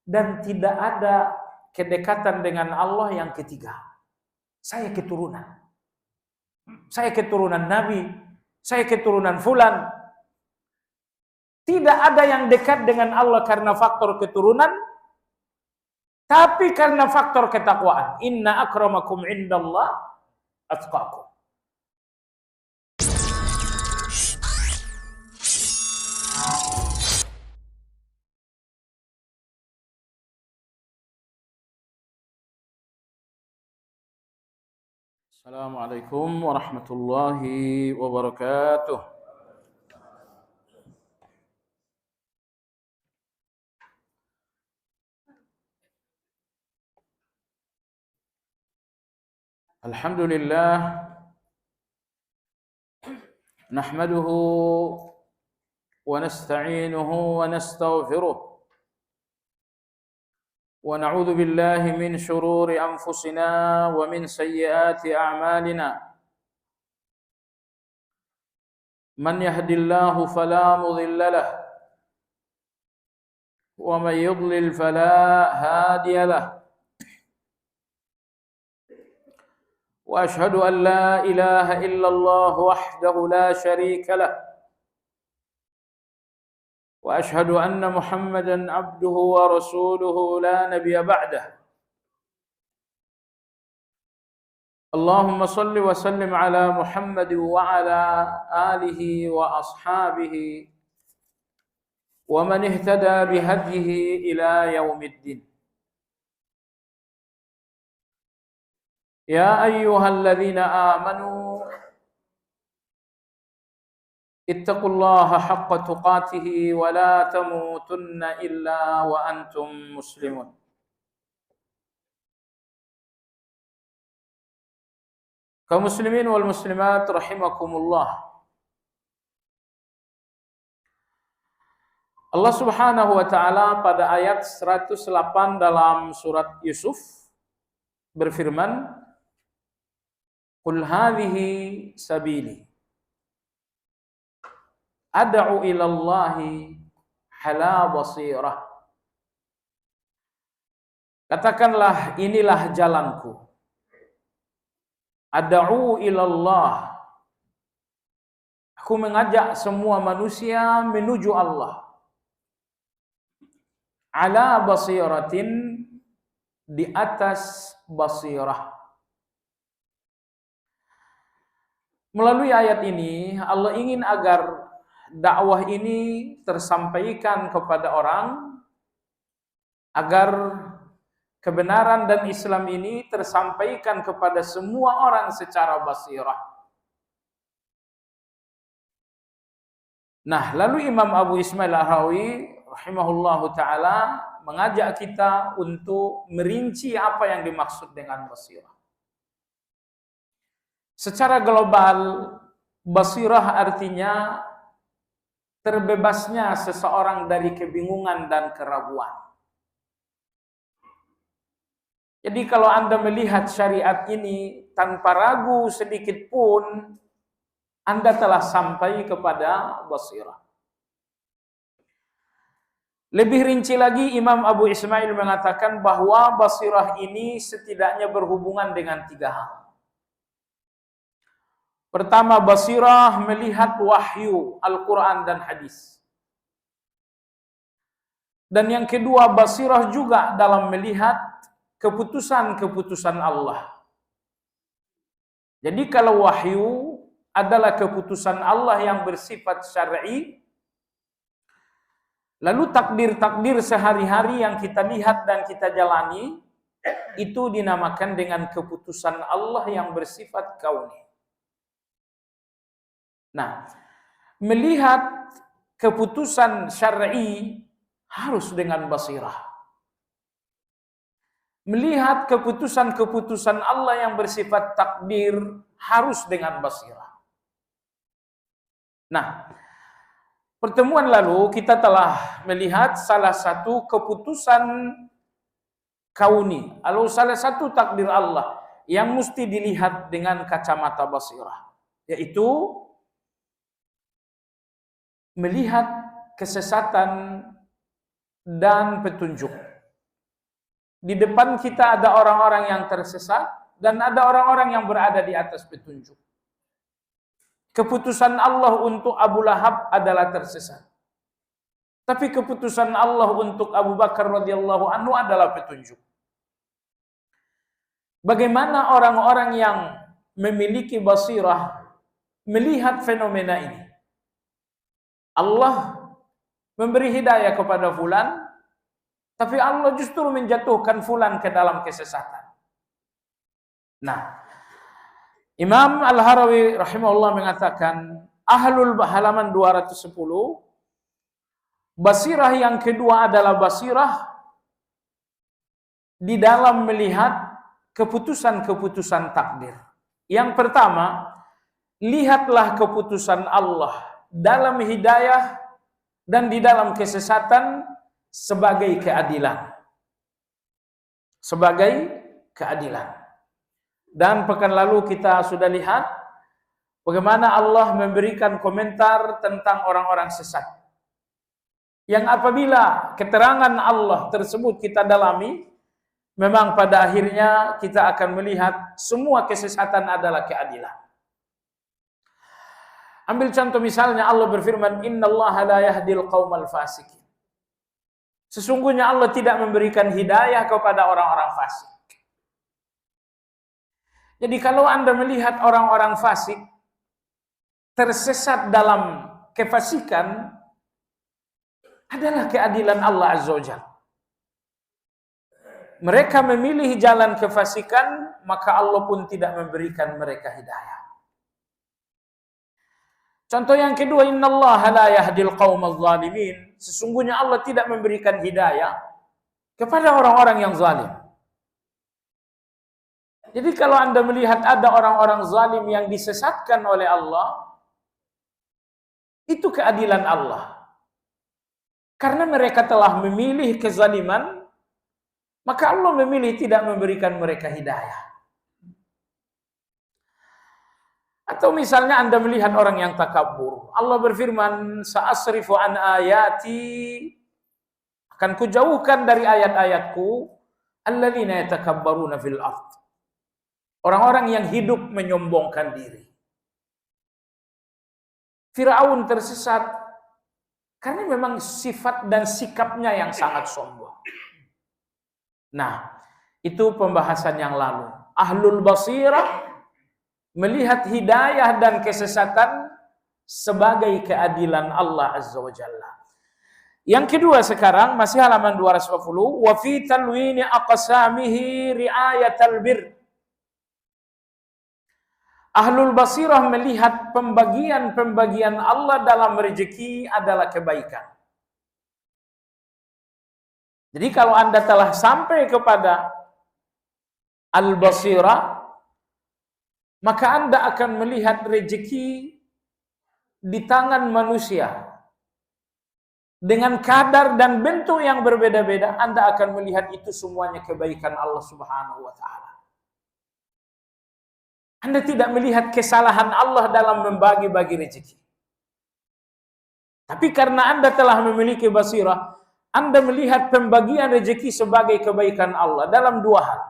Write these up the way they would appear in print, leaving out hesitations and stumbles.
dan tidak ada kedekatan dengan Allah yang ketiga. Saya keturunan. Saya keturunan Nabi, saya keturunan fulan. Tidak ada yang dekat dengan Allah karena faktor keturunan, tapi karena faktor ketakwaan. Inna akramakum indallah atqakum. Assalamualaikum warahmatullahi wabarakatuh. Alhamdulillah, nahmaduhu wa nasta'inuhu wa nastaghfiruh wa na'udzu billahi min shururi anfusina wa min sayyiati a'malina. Man yahdihillahu fala mudilla lahu wa man yudlil fala hadiya lahu. وأشهد أن لا إله إلا الله وحده لا شريك له وأشهد أن محمدا عبده ورسوله لا نبي بعده. اللهم صل وسلم على محمد وعلى آله وأصحابه ومن اهتدى بهديه إلى يوم الدين. يا أيها الذين آمنوا اتقوا الله حق تقاته ولا تموتن إلا وأنتم مسلمون. kaum muslimin wal muslimat rahimakumullah. Allah Subhanahu wa taala pada ayat 108 dalam surat Yusuf berfirman, Qul hadhihi sabili ad'u ila Allahi ala basirah. Katakanlah, inilah jalanku. Ad'u ila Allah. Aku mengajak semua manusia menuju Allah. Ala basiratin, di atas basirah. Melalui ayat ini, Allah ingin agar dakwah ini tersampaikan kepada orang, agar kebenaran dan Islam ini tersampaikan kepada semua orang secara basirah. Nah, lalu Imam Abu Ismail Al-Harawi rahimahullahu ta'ala mengajak kita untuk merinci apa yang dimaksud dengan basirah. Secara global, basirah artinya terbebasnya seseorang dari kebingungan dan keraguan. Jadi kalau Anda melihat syariat ini tanpa ragu sedikit pun, Anda telah sampai kepada basirah. Lebih rinci lagi, Imam Abu Ismail mengatakan bahwa basirah ini setidaknya berhubungan dengan 3 hal. Pertama, basirah melihat wahyu Al-Quran dan hadis. Dan yang kedua, basirah juga dalam melihat keputusan-keputusan Allah. Jadi kalau wahyu adalah keputusan Allah yang bersifat syar'i, lalu takdir-takdir sehari-hari yang kita lihat dan kita jalani, itu dinamakan dengan keputusan Allah yang bersifat kauni. Nah, melihat keputusan syar'i harus dengan basirah. Melihat keputusan-keputusan Allah yang bersifat takdir harus dengan basirah. Nah, pertemuan lalu kita telah melihat salah satu keputusan kauni, lalu salah satu takdir Allah yang mesti dilihat dengan kacamata basirah, yaitu melihat kesesatan dan petunjuk. Di depan kita ada orang-orang yang tersesat dan ada orang-orang yang berada di atas petunjuk. Keputusan Allah untuk Abu Lahab adalah tersesat. Tapi keputusan Allah untuk Abu Bakar radhiyallahu anhu adalah petunjuk. Bagaimana orang-orang yang memiliki basirah melihat fenomena ini? Allah memberi hidayah kepada fulan, tapi Allah justru menjatuhkan fulan ke dalam kesesatan. Nah, Imam Al-Harawi rahimahullah mengatakan, halaman 210, basirah yang kedua adalah basirah di dalam melihat keputusan-keputusan takdir. Yang pertama, lihatlah keputusan Allah dalam hidayah dan di dalam kesesatan sebagai keadilan. Sebagai keadilan. Dan pekan lalu kita sudah lihat bagaimana Allah memberikan komentar tentang orang-orang sesat. Yang apabila keterangan Allah tersebut kita dalami, memang pada akhirnya kita akan melihat semua kesesatan adalah keadilan. Ambil contoh misalnya Allah berfirman, "Innallaha la yahdil qaumal fasikin." Sesungguhnya Allah tidak memberikan hidayah kepada orang-orang fasik. Jadi kalau Anda melihat orang-orang fasik tersesat dalam kefasikan, adalah keadilan Allah Azza wa Jalla. Mereka memilih jalan kefasikan, maka Allah pun tidak memberikan mereka hidayah. Contoh yang kedua, innallaha la yahdil qaumal zalimin. Sesungguhnya Allah tidak memberikan hidayah kepada orang-orang yang zalim. Jadi kalau Anda melihat ada orang-orang zalim yang disesatkan oleh Allah, itu keadilan Allah. Karena mereka telah memilih kezaliman, maka Allah memilih tidak memberikan mereka hidayah. Atau misalnya Anda melihat orang yang takabur. Allah berfirman, "Sa'asrifu an ayati," akan kujauhkan dari ayat-ayatku, alladzina yatakabbaruna fil ardh. Orang-orang yang hidup menyombongkan diri. Firaun tersesat karena memang sifat dan sikapnya yang sangat sombong. Nah, itu pembahasan yang lalu. Ahlul basirah melihat hidayah dan kesesatan sebagai keadilan Allah Azza wa Jalla. Yang kedua sekarang, masih halaman 210, wa fi talwini aqsamihi ri'ayatal bir. Ahlul basirah melihat pembagian-pembagian Allah dalam rezeki adalah kebaikan. Jadi kalau Anda telah sampai kepada al-basirah, maka Anda akan melihat rezeki di tangan manusia. Dengan kadar dan bentuk yang berbeda-beda, Anda akan melihat itu semuanya kebaikan Allah Subhanahu wa Ta'ala. Anda tidak melihat kesalahan Allah dalam membagi-bagi rezeki. Tapi karena Anda telah memiliki basirah, Anda melihat pembagian rezeki sebagai kebaikan Allah dalam dua hal.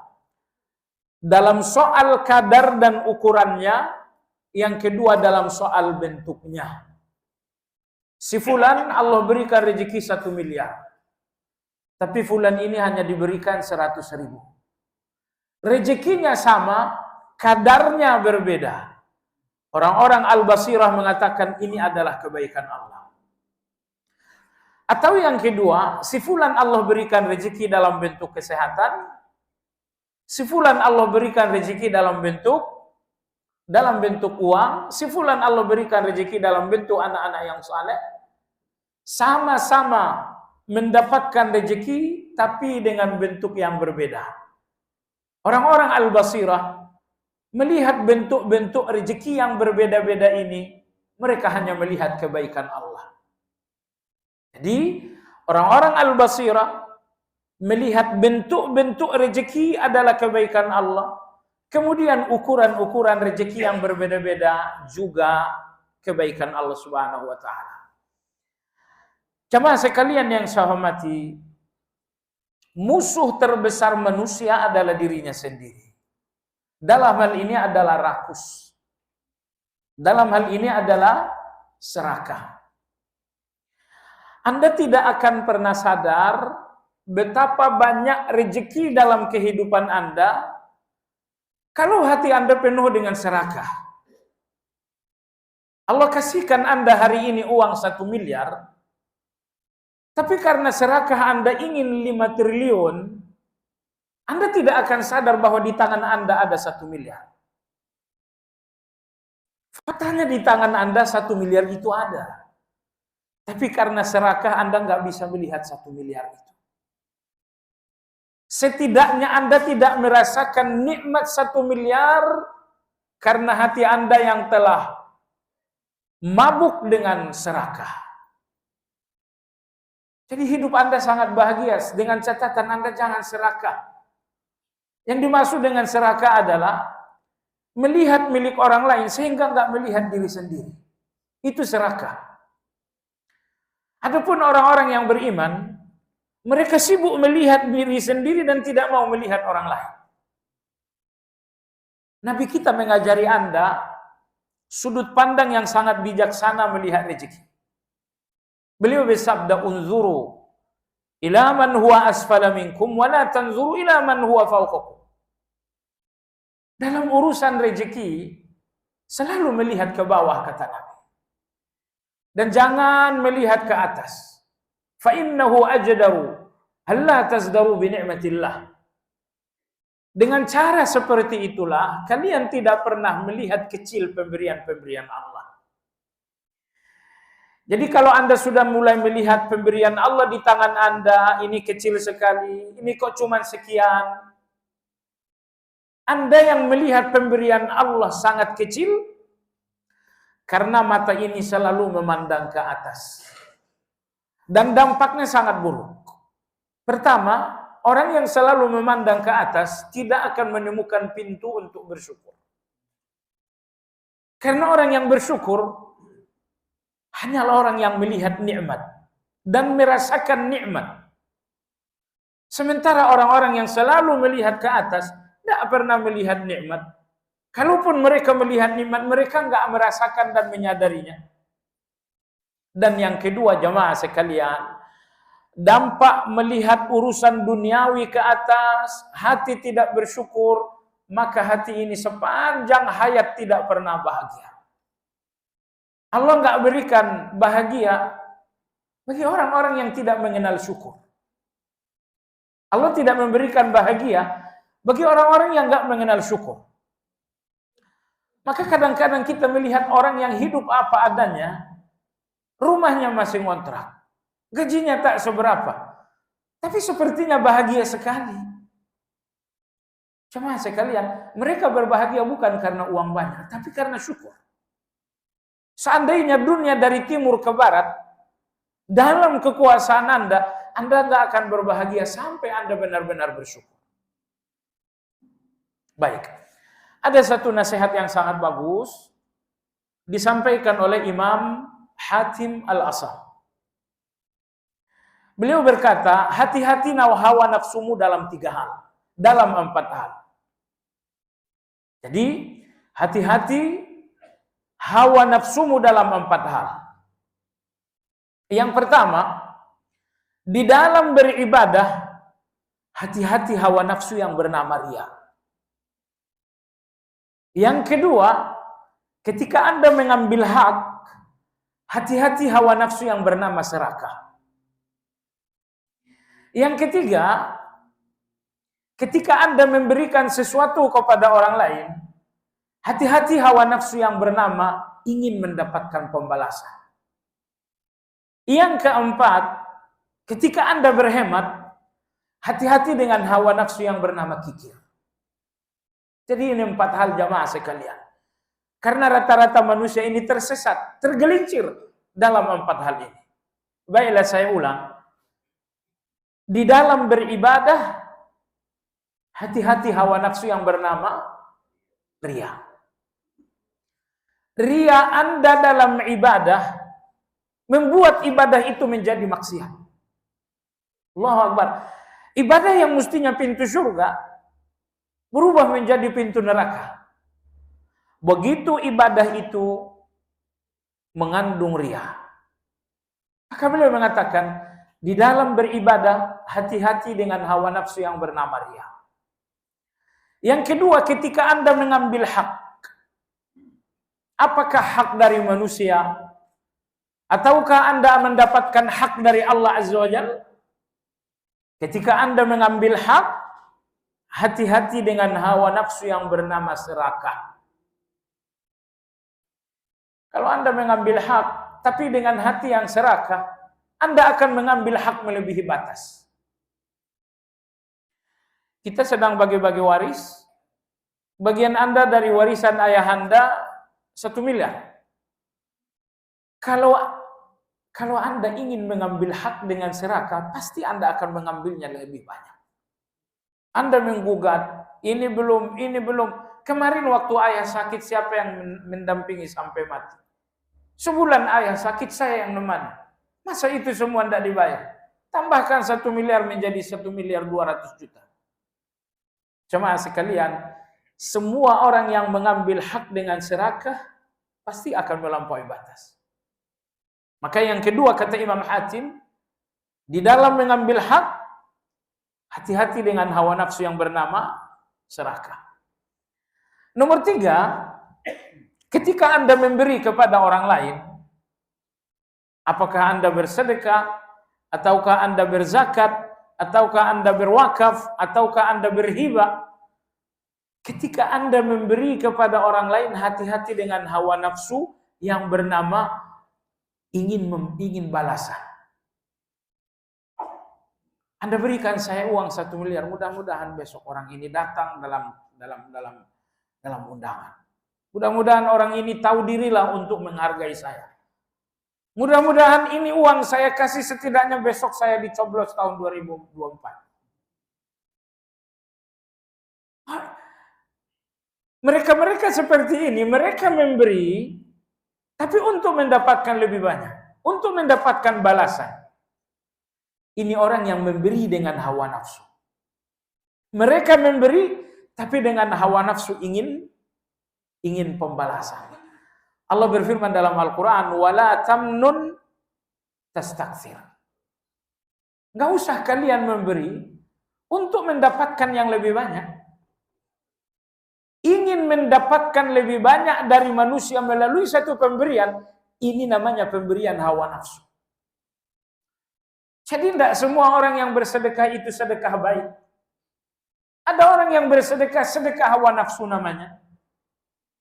Dalam soal kadar dan ukurannya, yang kedua dalam soal bentuknya. Si fulan Allah berikan rezeki 1 miliar. Tapi fulan ini hanya diberikan 100.000. Rezekinya sama, kadarnya berbeda. Orang-orang al-basirah mengatakan ini adalah kebaikan Allah. Atau yang kedua, si fulan Allah berikan rezeki dalam bentuk kesehatan, si fulan Allah berikan rezeki dalam bentuk uang, si fulan Allah berikan rezeki dalam bentuk anak-anak yang saleh. Sama-sama mendapatkan rezeki tapi dengan bentuk yang berbeda. Orang-orang al-basirah melihat bentuk-bentuk rezeki yang berbeda-beda ini, mereka hanya melihat kebaikan Allah. Jadi, orang-orang al-basirah melihat bentuk-bentuk rezeki adalah kebaikan Allah. Kemudian ukuran-ukuran rezeki yang berbeda-beda juga kebaikan Allah Subhanahu wa Ta'ala. Jamaah sekalian yang saya hormati, musuh terbesar manusia adalah dirinya sendiri. Dalam hal ini adalah rakus. Dalam hal ini adalah serakah. Anda tidak akan pernah sadar betapa banyak rezeki dalam kehidupan Anda kalau hati Anda penuh dengan serakah. Allah kasihkan Anda hari ini uang 1 miliar, tapi karena serakah Anda ingin 5 triliun, Anda tidak akan sadar bahwa di tangan Anda ada 1 miliar. Faktanya di tangan Anda 1 miliar itu ada. Tapi karena serakah Anda nggak bisa melihat 1 miliar itu. Setidaknya Anda tidak merasakan nikmat 1 miliar karena hati Anda yang telah mabuk dengan serakah. Jadi hidup Anda sangat bahagia dengan catatan Anda jangan serakah. Yang dimaksud dengan serakah adalah melihat milik orang lain sehingga nggak melihat diri sendiri. Itu serakah. Adapun orang-orang yang beriman, mereka sibuk melihat diri sendiri dan tidak mau melihat orang lain. Nabi kita mengajari Anda sudut pandang yang sangat bijaksana melihat rezeki. Beliau bersabda, "Unzuru ila man huwa asfala minkum wa la tanzuru ila man huwa fawqakum." Dalam urusan rezeki, selalu melihat ke bawah, kata Nabi. Dan jangan melihat ke atas. Fa innahu ajdaru alla tazdaru bi ni'matillah. Dengan cara seperti itulah kalian tidak pernah melihat kecil pemberian-pemberian Allah. Jadi kalau Anda sudah mulai melihat pemberian Allah di tangan Anda, ini kecil sekali, ini kok cuma sekian. Anda yang melihat pemberian Allah sangat kecil, karena mata ini selalu memandang ke atas. Dan dampaknya sangat buruk. Pertama, orang yang selalu memandang ke atas tidak akan menemukan pintu untuk bersyukur. Karena orang yang bersyukur hanyalah orang yang melihat nikmat dan merasakan nikmat. Sementara orang-orang yang selalu melihat ke atas tidak pernah melihat nikmat. Kalaupun mereka melihat nikmat, mereka enggak merasakan dan menyadarinya. Dan yang kedua, jamaah sekalian, dampak melihat urusan duniawi ke atas, hati tidak bersyukur, maka hati ini sepanjang hayat tidak pernah bahagia. Allah enggak berikan bahagia bagi orang-orang yang tidak mengenal syukur. Allah tidak memberikan bahagia bagi orang-orang yang enggak mengenal syukur. Maka kadang-kadang kita melihat orang yang hidup apa adanya, rumahnya masih ngontrak, gajinya tak seberapa, tapi sepertinya bahagia sekali. Cuma sekalian, mereka berbahagia bukan karena uang banyak, tapi karena syukur. Seandainya dunia dari timur ke barat, dalam kekuasaan Anda tidak akan berbahagia sampai Anda benar-benar bersyukur. Baik. Ada satu nasihat yang sangat bagus disampaikan oleh Imam Hatim Al-Asam. Beliau berkata, hati-hati hawa nafsumu dalam 3 hal, dalam 4 hal. Jadi, hati-hati hawa nafsumu dalam 4 hal. Yang pertama, di dalam beribadah, hati-hati hawa nafsu yang bernama riya. Yang kedua, ketika Anda mengambil hak, hati-hati hawa nafsu yang bernama serakah. Yang ketiga, ketika Anda memberikan sesuatu kepada orang lain, hati-hati hawa nafsu yang bernama ingin mendapatkan pembalasan. Yang keempat, ketika Anda berhemat, hati-hati dengan hawa nafsu yang bernama kikir. Jadi ini 4 hal jamaah sekalian. Karena rata-rata manusia ini tersesat, tergelincir dalam 4 hal ini. Baiklah saya ulang. Di dalam beribadah, hati-hati hawa nafsu yang bernama riya. Riya Anda dalam ibadah membuat ibadah itu menjadi maksiat. Allahu Akbar. Ibadah yang mestinya pintu surga berubah menjadi pintu neraka. Begitu ibadah itu mengandung riya. Maka beliau mengatakan, di dalam beribadah hati-hati dengan hawa nafsu yang bernama riya. Yang kedua, ketika Anda mengambil hak, apakah hak dari manusia ataukah Anda mendapatkan hak dari Allah Azza wa Jalla? Ketika Anda mengambil hak, hati-hati dengan hawa nafsu yang bernama serakah. Kalau Anda mengambil hak, tapi dengan hati yang serakah, Anda akan mengambil hak melebihi batas. Kita sedang bagi-bagi waris. Bagian Anda dari warisan ayah Anda 1 miliar. Kalau Anda ingin mengambil hak dengan serakah, pasti Anda akan mengambilnya lebih banyak. Anda menggugat, ini belum. Kemarin waktu ayah sakit, siapa yang mendampingi sampai mati? Sebulan ayah sakit, saya yang nemani. Masa itu semua tidak dibayar? Tambahkan 1 miliar menjadi 1.200.000.000. Jemaah sekalian, semua orang yang mengambil hak dengan serakah pasti akan melampaui batas. Maka yang kedua kata Imam Hatim, di dalam mengambil hak, hati-hati dengan hawa nafsu yang bernama serakah. Nomor 3, ketika Anda memberi kepada orang lain, apakah Anda bersedekah, ataukah Anda berzakat, ataukah Anda berwakaf, ataukah Anda berhibah, ketika Anda memberi kepada orang lain, hati-hati dengan hawa nafsu yang bernama ingin balasan. Anda berikan saya uang 1 miliar, mudah-mudahan besok orang ini datang dalam undangan. Mudah-mudahan orang ini tahu dirilah untuk menghargai saya. Mudah-mudahan ini uang saya kasih setidaknya besok saya dicoblos tahun 2024. Mereka seperti ini, mereka memberi tapi untuk mendapatkan lebih banyak, untuk mendapatkan balasan. Ini orang yang memberi dengan hawa nafsu. Mereka memberi tapi dengan hawa nafsu ingin pembalasan. Allah berfirman dalam Al-Quran, wala tamnun tastakthir. Enggak usah kalian memberi untuk mendapatkan yang lebih banyak. Ingin mendapatkan lebih banyak dari manusia melalui satu pemberian, ini namanya pemberian hawa nafsu. Jadi tidak semua orang yang bersedekah itu sedekah baik. Ada orang yang bersedekah, sedekah hawa nafsu namanya.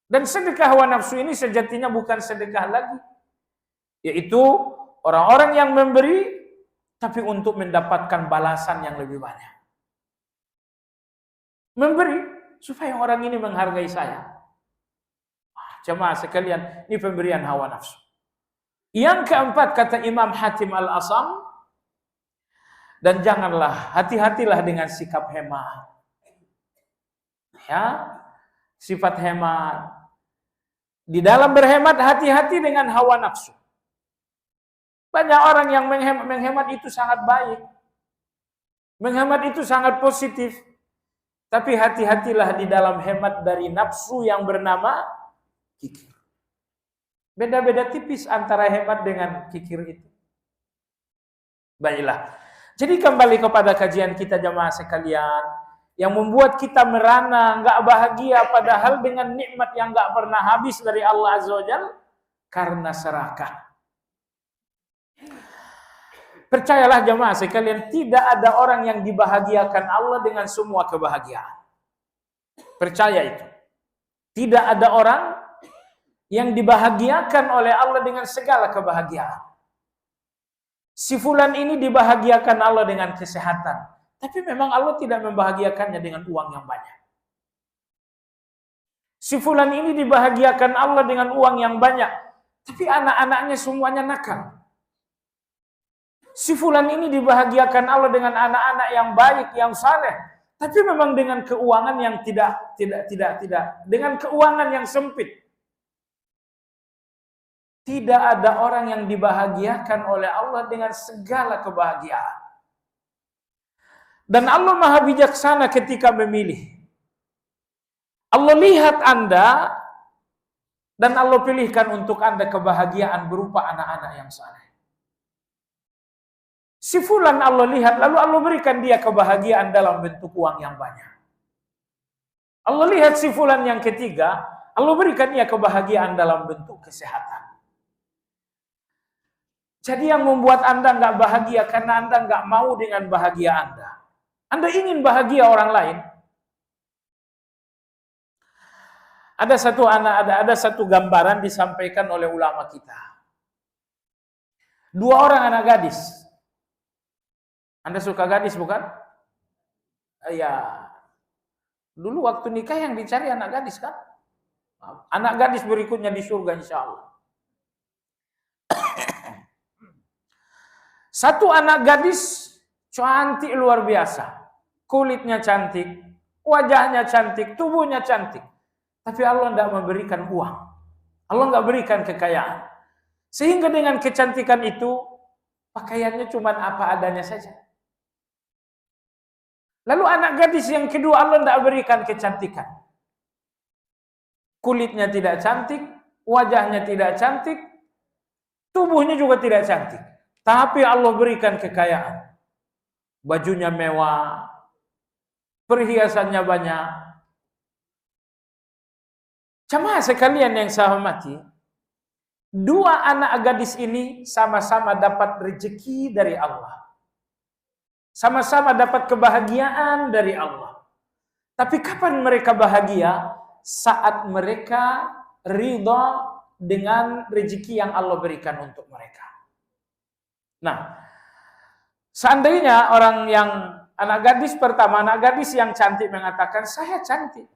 Dan sedekah hawa nafsu ini sejatinya bukan sedekah lagi. Yaitu orang-orang yang memberi, tapi untuk mendapatkan balasan yang lebih banyak. Memberi supaya orang ini menghargai saya. Jemaah sekalian, ini pemberian hawa nafsu. Yang keempat kata Imam Hatim Al-Asam, dan janganlah, hati-hatilah dengan sikap hemat. Ya, sifat hemat. Di dalam berhemat, hati-hati dengan hawa nafsu. Banyak orang yang menghemat itu sangat baik. Menghemat itu sangat positif. Tapi hati-hatilah di dalam hemat dari nafsu yang bernama kikir. Beda-beda tipis antara hemat dengan kikir itu. Baiklah. Jadi kembali kepada kajian kita jemaah sekalian. Yang membuat kita merana, enggak bahagia padahal dengan nikmat yang enggak pernah habis dari Allah Azza wa Jalla. Karena serakah. Percayalah jemaah sekalian, tidak ada orang yang dibahagiakan Allah dengan semua kebahagiaan. Percaya itu. Tidak ada orang yang dibahagiakan oleh Allah dengan segala kebahagiaan. Si fulan ini dibahagiakan Allah dengan kesehatan, tapi memang Allah tidak membahagiakannya dengan uang yang banyak. Si fulan ini dibahagiakan Allah dengan uang yang banyak, tapi anak-anaknya semuanya nakal. Si fulan ini dibahagiakan Allah dengan anak-anak yang baik, yang saleh, tapi memang dengan keuangan yang tidak dengan keuangan yang sempit. Tidak ada orang yang dibahagiakan oleh Allah dengan segala kebahagiaan. Dan Allah maha bijaksana ketika memilih. Allah lihat Anda dan Allah pilihkan untuk Anda kebahagiaan berupa anak-anak yang saleh. Si fulan Allah lihat, lalu Allah berikan dia kebahagiaan dalam bentuk uang yang banyak. Allah lihat si fulan yang ketiga, Allah berikan dia kebahagiaan dalam bentuk kesehatan. Jadi yang membuat Anda nggak bahagia karena Anda nggak mau dengan bahagia Anda. Anda ingin bahagia orang lain. Ada satu gambaran disampaikan oleh ulama kita. 2 orang anak gadis. Anda suka gadis bukan? Ya. Dulu waktu nikah yang dicari anak gadis kan? Anak gadis berikutnya di surga insya Allah. Satu anak gadis cantik luar biasa. Kulitnya cantik, wajahnya cantik, tubuhnya cantik. Tapi Allah tidak memberikan uang. Allah nggak berikan kekayaan. Sehingga dengan kecantikan itu, pakaiannya cuma apa adanya saja. Lalu anak gadis yang kedua Allah tidak berikan kecantikan. Kulitnya tidak cantik, wajahnya tidak cantik, tubuhnya juga tidak cantik. Tapi Allah berikan kekayaan. Bajunya mewah, perhiasannya banyak. Jamaah sekalian yang saya hormati, 2 anak gadis ini sama-sama dapat rezeki dari Allah. Sama-sama dapat kebahagiaan dari Allah. Tapi kapan mereka bahagia? Saat mereka ridha dengan rezeki yang Allah berikan untuk mereka. Nah, seandainya orang yang anak gadis pertama, anak gadis yang cantik mengatakan, saya cantik.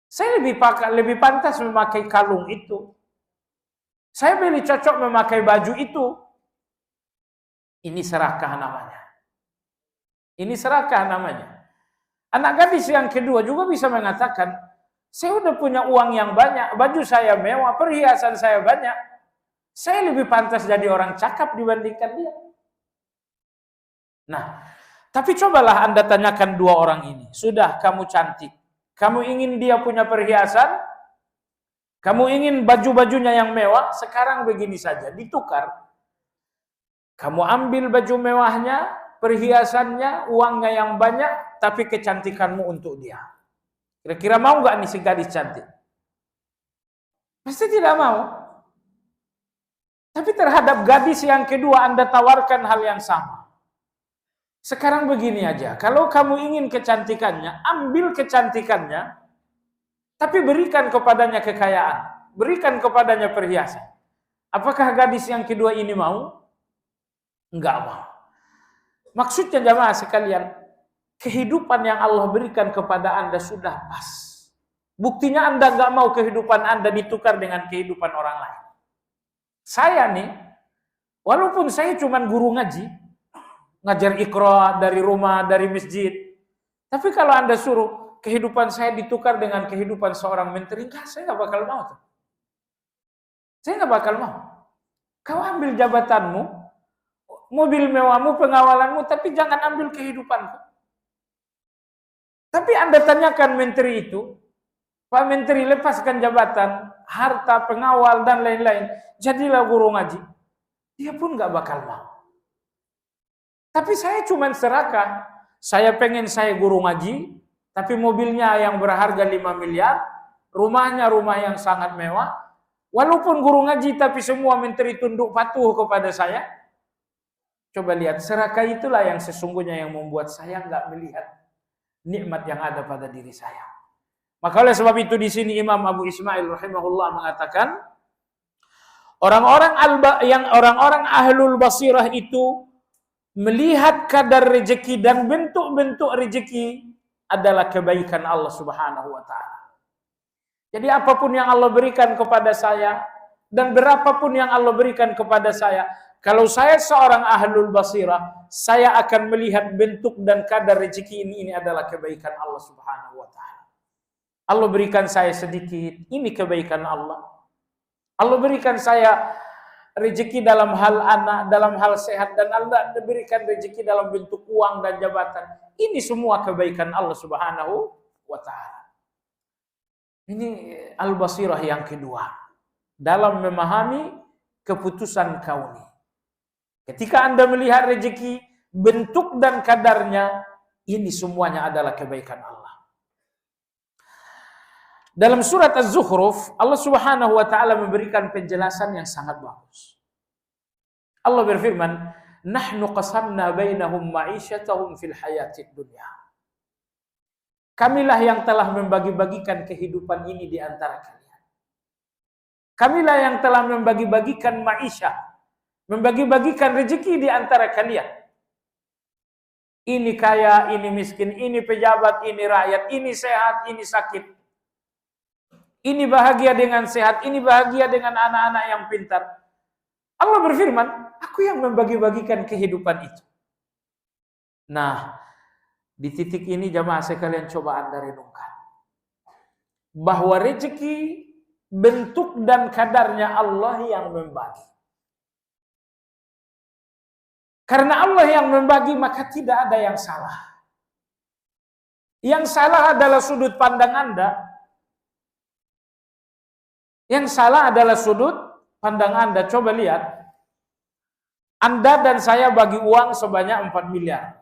Saya lebih pantas memakai kalung itu. Saya lebih cocok memakai baju itu. Ini serakah namanya. Ini serakah namanya. Anak gadis yang kedua juga bisa mengatakan, saya udah punya uang yang banyak, baju saya mewah, perhiasan saya banyak. Saya lebih pantas jadi orang cakap dibandingkan dia. Nah, tapi cobalah Anda tanyakan 2 orang ini. Sudah kamu cantik. Kamu ingin dia punya perhiasan? Kamu ingin baju-bajunya yang mewah? Sekarang begini saja, ditukar. Kamu ambil baju mewahnya, perhiasannya, uangnya yang banyak, tapi kecantikanmu untuk dia. Kira-kira mau nggak nih si gadis cantik? Pasti tidak mau. Tapi terhadap gadis yang kedua Anda tawarkan hal yang sama. Sekarang begini aja, kalau kamu ingin kecantikannya, ambil kecantikannya, tapi berikan kepadanya kekayaan, berikan kepadanya perhiasan. Apakah gadis yang kedua ini mau? Enggak mau. Maksudnya jamaah sekalian, kehidupan yang Allah berikan kepada Anda sudah pas. Buktinya Anda enggak mau kehidupan Anda ditukar dengan kehidupan orang lain. Saya nih, walaupun saya cuma guru ngaji, ngajar Iqra dari rumah, dari masjid, tapi kalau Anda suruh kehidupan saya ditukar dengan kehidupan seorang menteri, enggak, saya nggak bakal mau tuh. Saya nggak bakal mau. Kau ambil jabatanmu, mobil mewahmu, pengawalanmu, tapi jangan ambil kehidupanku. Tapi Anda tanyakan menteri itu, Pak Menteri lepaskan jabatan, harta, pengawal, dan lain-lain, jadilah guru ngaji. Dia pun nggak bakal mau. Tapi saya cuma serakah. Saya pengen saya guru ngaji, tapi mobilnya yang berharga 5 miliar, rumahnya rumah yang sangat mewah. Walaupun guru ngaji, tapi semua menteri tunduk patuh kepada saya. Coba lihat, serakah itulah yang sesungguhnya yang membuat saya nggak melihat nikmat yang ada pada diri saya. Maka oleh sebab itu di sini Imam Abu Ismail rahimahullah mengatakan, orang-orang ahlul basirah itu melihat kadar rezeki dan bentuk-bentuk rezeki adalah kebaikan Allah Subhanahu wa taala. Jadi apapun yang Allah berikan kepada saya dan berapapun yang Allah berikan kepada saya, kalau saya seorang ahlul basirah, saya akan melihat bentuk dan kadar rezeki ini adalah kebaikan Allah Subhanahu wa taala. Allah berikan saya sedikit, ini kebaikan Allah. Allah berikan saya rezeki dalam hal anak, dalam hal sehat, dan Allah berikan rezeki dalam bentuk uang dan jabatan. Ini semua kebaikan Allah Subhanahu wa Ta'ala. Ini al-basirah yang kedua dalam memahami keputusan kauni. Ketika Anda melihat rezeki, bentuk dan kadarnya, ini semuanya adalah kebaikan Allah. Dalam surat Az-Zukhruf, Allah Subhanahu wa Ta'ala memberikan penjelasan yang sangat bagus. Allah berfirman, "Nahnu qasamna bainahum ma'isyatahum fil hayatid dunya." Kamilah yang telah membagi-bagikan kehidupan ini di antara kalian. Kamilah yang telah membagi-bagikan ma'isyah, membagi-bagikan rezeki di antara kalian. Ini kaya, ini miskin, ini pejabat, ini rakyat, ini sehat, ini sakit. Ini bahagia dengan sehat, ini bahagia dengan anak-anak yang pintar. Allah berfirman, aku yang membagi-bagikan kehidupan itu. Nah, di titik ini jamaah sekalian coba Anda renungkan. Bahwa rezeki, bentuk dan kadarnya Allah yang membagi. Karena Allah yang membagi, maka tidak ada yang salah. Yang salah adalah sudut pandang Anda. Yang salah adalah sudut pandang Anda. Coba lihat. Anda dan saya bagi uang sebanyak 4 miliar.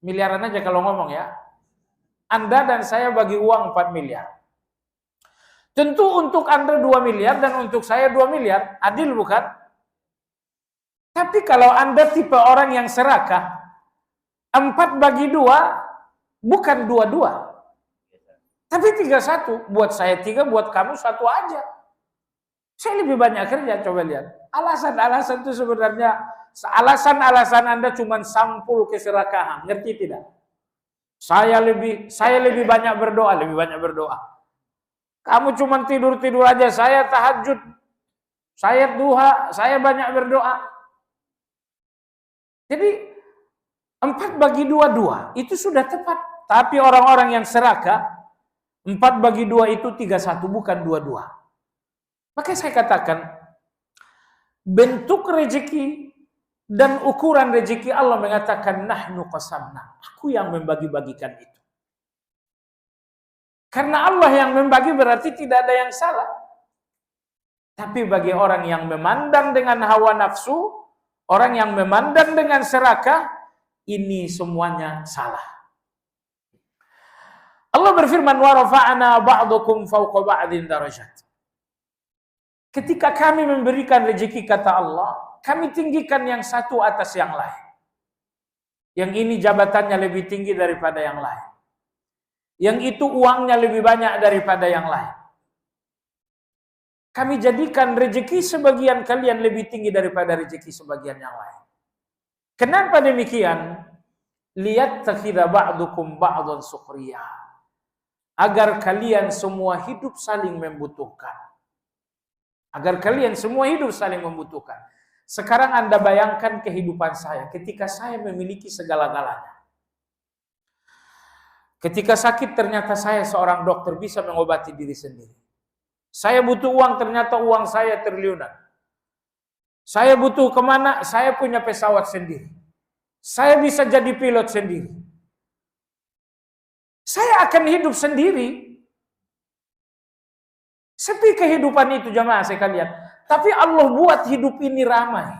Miliaran aja kalau ngomong ya. Anda dan saya bagi uang 4 miliar. Tentu untuk Anda 2 miliar dan untuk saya 2 miliar. Adil bukan? Tapi kalau Anda tipe orang yang serakah, 4 bagi 2 bukan 2-2. Tapi 3-1. Buat saya 3, buat kamu 1 aja. Saya lebih banyak kerja, coba lihat. Alasan-alasan itu sebenarnya, alasan-alasan Anda cuma sampul keserakahan. Ngerti tidak? Saya lebih banyak berdoa, Kamu cuma tidur-tidur aja, saya tahajud, saya duha, saya banyak berdoa. Jadi 4 bagi 2, 2. Itu sudah tepat. Tapi orang-orang yang serakah, 4 bagi 2 itu 3-1, bukan 2-2. Maka saya katakan, bentuk rezeki dan ukuran rezeki Allah mengatakan, nahnu qasamna. Aku yang membagi-bagikan itu. Karena Allah yang membagi berarti tidak ada yang salah. Tapi bagi orang yang memandang dengan hawa nafsu, orang yang memandang dengan serakah, ini semuanya salah. Allah berfirman, wa rafa'na ba'dukum fawqa ba'din darajat. Ketika kami memberikan rezeki, kata Allah, kami tinggikan yang satu atas yang lain. Yang ini jabatannya lebih tinggi daripada yang lain. Yang itu uangnya lebih banyak daripada yang lain. Kami jadikan rezeki sebagian kalian lebih tinggi daripada rezeki sebagian yang lain. Kenapa demikian? Liyattakhidha ba'dukum ba'dhan sukhriya. Agar kalian semua hidup saling membutuhkan. Agar kalian semua hidup saling membutuhkan. Sekarang Anda bayangkan kehidupan saya ketika saya memiliki segala-galanya. Ketika sakit ternyata saya seorang dokter bisa mengobati diri sendiri. Saya butuh uang, ternyata uang saya triliunan. Saya butuh kemana? Saya punya pesawat sendiri. Saya bisa jadi pilot sendiri. Saya akan hidup sendiri. Sepi kehidupan itu jamaah sekalian. Tapi Allah buat hidup ini ramai.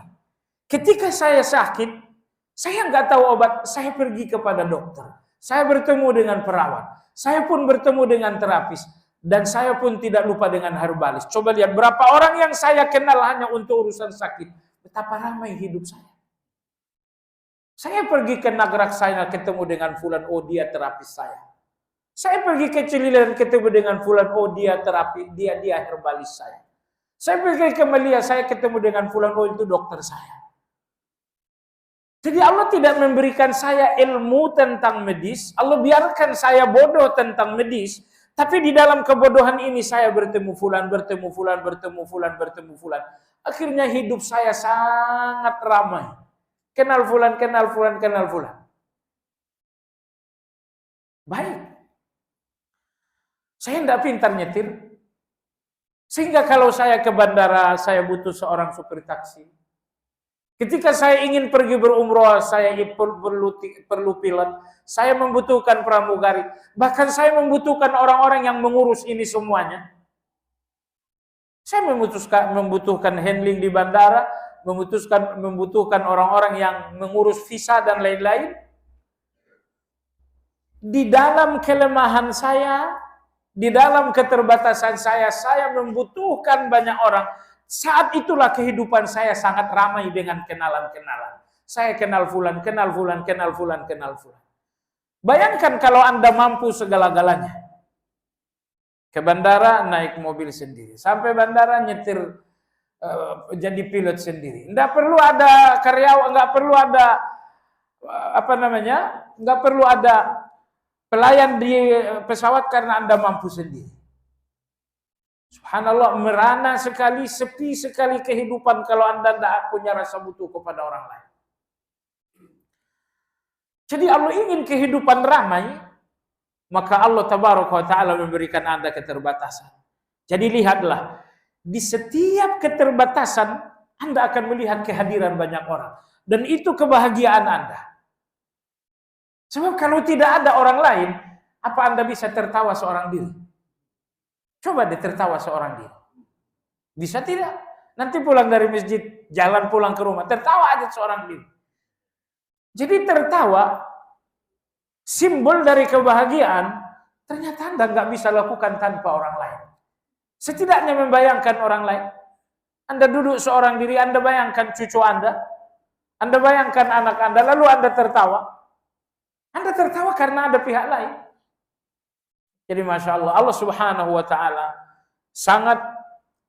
Ketika saya sakit, saya nggak tahu obat, saya pergi kepada dokter. Saya bertemu dengan perawat. Saya pun bertemu dengan terapis. Dan saya pun tidak lupa dengan herbalis. Coba lihat berapa orang yang saya kenal hanya untuk urusan sakit. Betapa ramai hidup saya. Saya pergi ke Nagraksana ketemu dengan fulan, oh dia terapis saya. Saya pergi ke Cililan ketemu dengan fulan, oh dia terapi, dia herbalis saya. Saya pergi ke Melia, saya ketemu dengan fulan, oh itu dokter saya. Jadi Allah tidak memberikan saya ilmu tentang medis, Allah biarkan saya bodoh tentang medis, tapi di dalam kebodohan ini saya bertemu fulan. Akhirnya hidup saya sangat ramai. Kenal fulan. Baik. Saya tidak pintar nyetir. Sehingga kalau saya ke bandara, saya butuh seorang supir taksi. Ketika saya ingin pergi berumroh, saya perlu pilot. Saya membutuhkan pramugari. Bahkan saya membutuhkan orang-orang yang mengurus ini semuanya. Saya membutuhkan handling di bandara, membutuhkan orang-orang yang mengurus visa dan lain-lain. Di dalam kelemahan saya, di dalam keterbatasan saya membutuhkan banyak orang. Saat itulah kehidupan saya sangat ramai dengan kenalan-kenalan. Saya kenal fulan, kenal fulan, kenal fulan, kenal fulan. Bayangkan kalau Anda mampu segala-galanya. Ke bandara naik mobil sendiri. Sampai bandara nyetir jadi pilot sendiri. Nggak perlu ada karyawan, nggak perlu ada nggak perlu ada pelayan di pesawat karena Anda mampu sendiri. Subhanallah, merana sekali, sepi sekali kehidupan kalau Anda tidak punya rasa butuh kepada orang lain. Jadi Allah ingin kehidupan ramai, maka Allah Tabaraka wa Ta'ala memberikan Anda keterbatasan. Jadi lihatlah, di setiap keterbatasan Anda akan melihat kehadiran banyak orang. Dan itu kebahagiaan Anda. Sebab kalau tidak ada orang lain, apa Anda bisa tertawa seorang diri? Coba deh tertawa seorang diri. Bisa tidak? Nanti pulang dari masjid, jalan pulang ke rumah, tertawa aja seorang diri. Jadi tertawa, simbol dari kebahagiaan, ternyata Anda nggak bisa lakukan tanpa orang lain. Setidaknya membayangkan orang lain. Anda duduk seorang diri, Anda bayangkan cucu Anda bayangkan anak Anda, lalu Anda tertawa. Anda tertawa karena ada pihak lain. Jadi Masya Allah, Allah Subhanahu wa Ta'ala sangat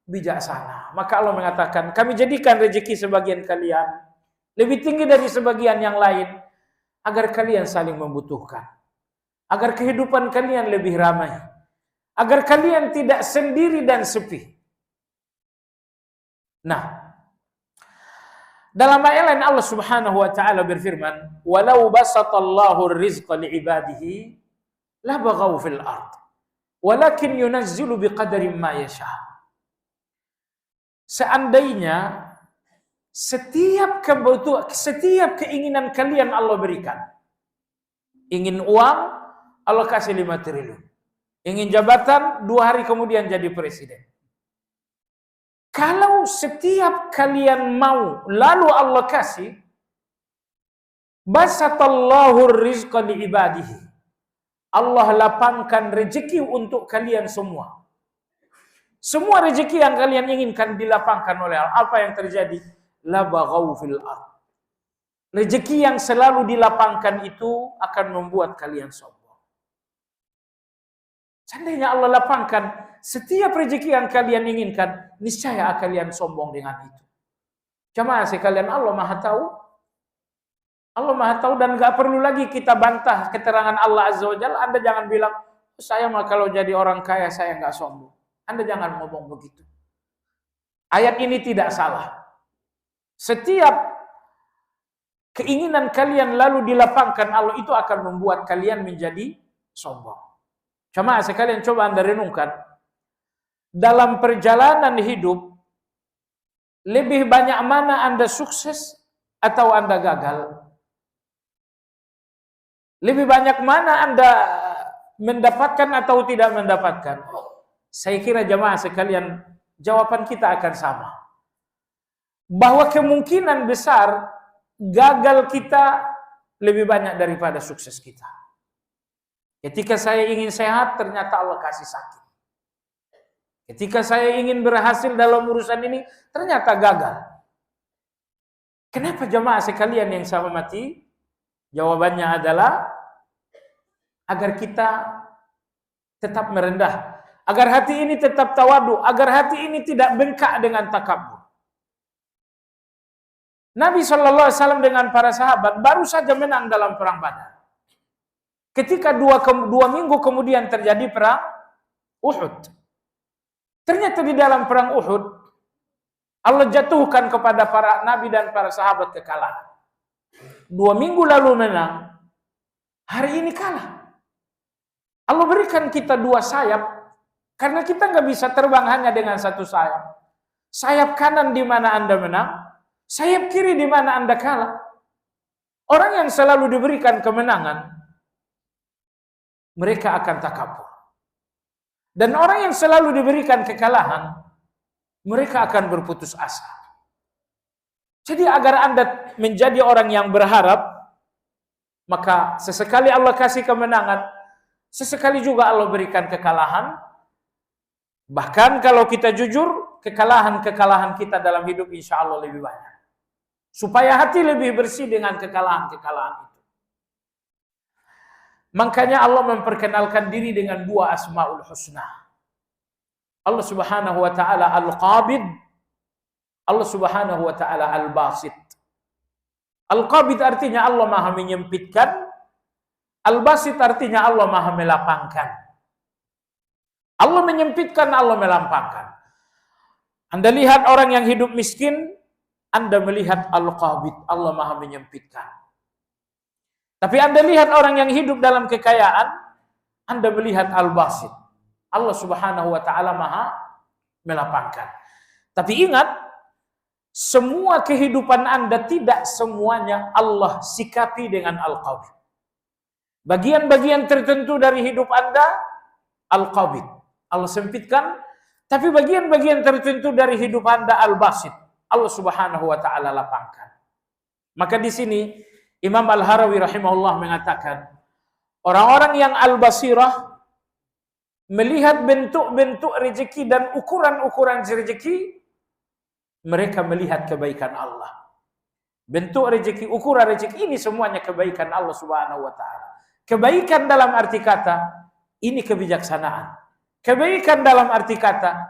bijaksana. Maka Allah mengatakan, kami jadikan rezeki sebagian kalian lebih tinggi dari sebagian yang lain, agar kalian saling membutuhkan, agar kehidupan kalian lebih ramai, agar kalian tidak sendiri dan sepi. Nah, dalam ayat lain Allah Subhanahu wa Ta'ala berfirman, "Walau basatallahu ar-rizqa li'ibadihi la baghaw fil ard, walakin yunazzilu biqadarin ma yasha." Seandainya setiap keinginan kalian Allah berikan. Ingin uang, Allah kasih 5 triliun. Ingin jabatan, 2 hari kemudian jadi presiden. Kalau setiap kalian mau, lalu Allah kasih, basatallahu rizqa li'ibadihi. Allah lapangkan rezeki untuk kalian semua. Semua rezeki yang kalian inginkan dilapangkan oleh Allah. Apa yang terjadi? La baghaw fil ard. Rezeki yang selalu dilapangkan itu akan membuat kalian sombong. Seandainya Allah lapangkan setiap rezeki yang kalian inginkan, niscaya kalian sombong dengan itu. Jamaah sekalian, Allah Maha Tahu. Allah Maha Tahu dan gak perlu lagi kita bantah keterangan Allah Azza wa Jalla. Anda jangan bilang, saya mah kalau jadi orang kaya saya gak sombong. Anda jangan ngomong begitu. Ayat ini tidak salah. Setiap keinginan kalian lalu dilapangkan Allah, itu akan membuat kalian menjadi sombong. Jamaah sekalian, coba Anda renungkan. Dalam perjalanan hidup, lebih banyak mana Anda sukses atau Anda gagal? Lebih banyak mana Anda mendapatkan atau tidak mendapatkan? Saya kira jamaah sekalian, jawaban kita akan sama. Bahwa kemungkinan besar gagal kita lebih banyak daripada sukses kita. Ketika saya ingin sehat, ternyata Allah kasih sakit. Ketika saya ingin berhasil dalam urusan ini, ternyata gagal. Kenapa jamaah sekalian yang saya hormati? Jawabannya adalah agar kita tetap merendah, agar hati ini tetap tawadu, agar hati ini tidak bengkak dengan takabur. Nabi SAW dengan para sahabat baru saja menang dalam perang Badar. Ketika dua minggu kemudian terjadi perang Uhud. Ternyata di dalam perang Uhud, Allah jatuhkan kepada para nabi dan para sahabat kekalahan. 2 minggu lalu menang, hari ini kalah. Allah berikan kita 2 sayap, Karena kita nggak bisa terbang hanya dengan satu sayap. Sayap kanan di mana Anda menang, sayap kiri di mana Anda kalah. Orang yang selalu diberikan kemenangan, mereka akan takabur. Dan orang yang selalu diberikan kekalahan, mereka akan berputus asa. Jadi agar Anda menjadi orang yang berharap, maka sesekali Allah kasih kemenangan, sesekali juga Allah berikan kekalahan. Bahkan kalau kita jujur, kekalahan-kekalahan kita dalam hidup insya Allah lebih banyak. Supaya hati lebih bersih dengan kekalahan-kekalahan itu. Makanya Allah memperkenalkan diri dengan dua asmaul husna. Allah subhanahu wa ta'ala al-qabid, Allah subhanahu wa ta'ala al-basit. Al-qabid artinya Allah maha menyempitkan, al-basit artinya Allah maha melapangkan. Allah menyempitkan, Allah melampangkan. Anda lihat orang yang hidup miskin, Anda melihat al-qabid, Allah maha menyempitkan. Tapi Anda lihat orang yang hidup dalam kekayaan, Anda melihat al-basit, Allah subhanahu wa ta'ala maha melapangkan. Tapi ingat, semua kehidupan Anda tidak semuanya Allah sikapi dengan al-qabid. Bagian-bagian tertentu dari hidup Anda, al-qabid, Allah sempitkan. Tapi bagian-bagian tertentu dari hidup Anda, al-basit, Allah subhanahu wa ta'ala lapangkan. Maka di sini Imam Al-Harawi rahimahullah mengatakan, orang-orang yang al-basirah melihat bentuk-bentuk rezeki dan ukuran-ukuran rezeki, mereka melihat kebaikan Allah. Bentuk rezeki, ukuran rezeki, ini semuanya kebaikan Allah subhanahu wa ta'ala. Kebaikan dalam arti kata, ini kebijaksanaan. Kebaikan dalam arti kata,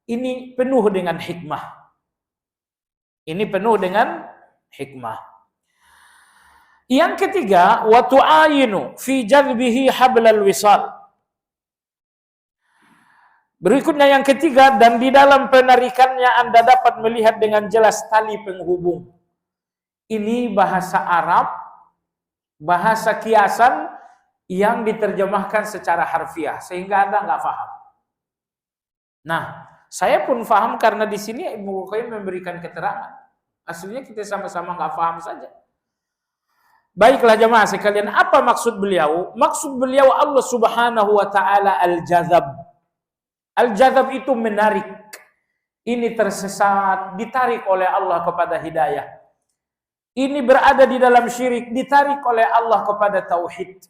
ini penuh dengan hikmah. Ini penuh dengan hikmah. Yang ketiga, wa tu'ayinu fi jalbihi hablal wisal. Berikutnya yang ketiga, dan di dalam penarikannya Anda dapat melihat dengan jelas tali penghubung. Ini bahasa Arab, bahasa kiasan yang diterjemahkan secara harfiah sehingga Anda nggak paham. Nah, saya pun paham karena di sini Ibnu Qayyim memberikan keterangan. Aslinya kita sama-sama nggak paham saja. Baiklah jemaah sekalian, apa maksud beliau? Maksud beliau Allah subhanahu wa ta'ala al-jazab. Al-jazab itu menarik. Ini tersesat, ditarik oleh Allah kepada hidayah. Ini berada di dalam syirik, ditarik oleh Allah kepada tauhid.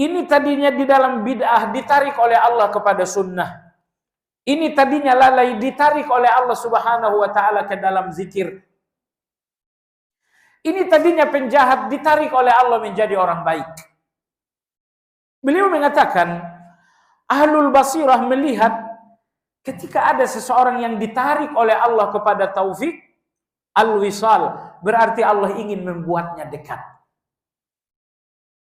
Ini tadinya di dalam bid'ah, ditarik oleh Allah kepada sunnah. Ini tadinya lalai, ditarik oleh Allah subhanahu wa ta'ala ke dalam zikir. Ini tadinya penjahat, ditarik oleh Allah menjadi orang baik. Beliau mengatakan, ahlul basirah melihat ketika ada seseorang yang ditarik oleh Allah kepada taufik, al-wisal, berarti Allah ingin membuatnya dekat.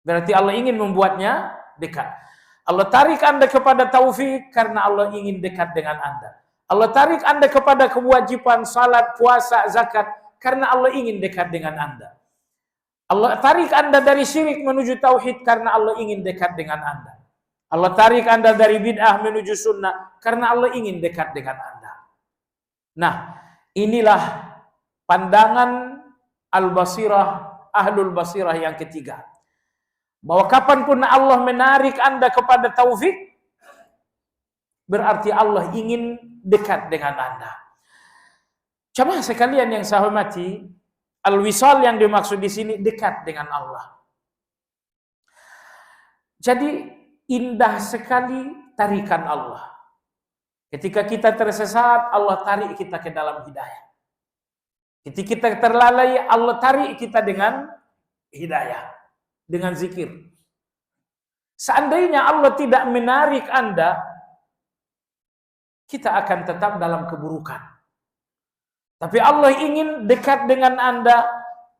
Berarti Allah ingin membuatnya dekat. Allah tarik Anda kepada taufik karena Allah ingin dekat dengan Anda. Allah tarik Anda kepada kewajiban salat, puasa, zakat karena Allah ingin dekat dengan Anda. Allah tarik Anda dari syirik menuju tauhid karena Allah ingin dekat dengan Anda. Allah tarik Anda dari bid'ah menuju sunnah karena Allah ingin dekat dengan Anda. Nah, inilah pandangan al-basirah, ahlul basirah yang ketiga. Bahwa kapanpun Allah menarik Anda kepada taufik, berarti Allah ingin dekat dengan Anda. Jemaah sekalian yang saya hormati, al-wisal yang dimaksud di sini dekat dengan Allah. Jadi indah sekali tarikan Allah. Ketika kita tersesat, Allah tarik kita ke dalam hidayah. Ketika kita terlalai, Allah tarik kita dengan hidayah, dengan zikir. Seandainya Allah tidak menarik Anda, kita akan tetap dalam keburukan. Tapi Allah ingin dekat dengan Anda,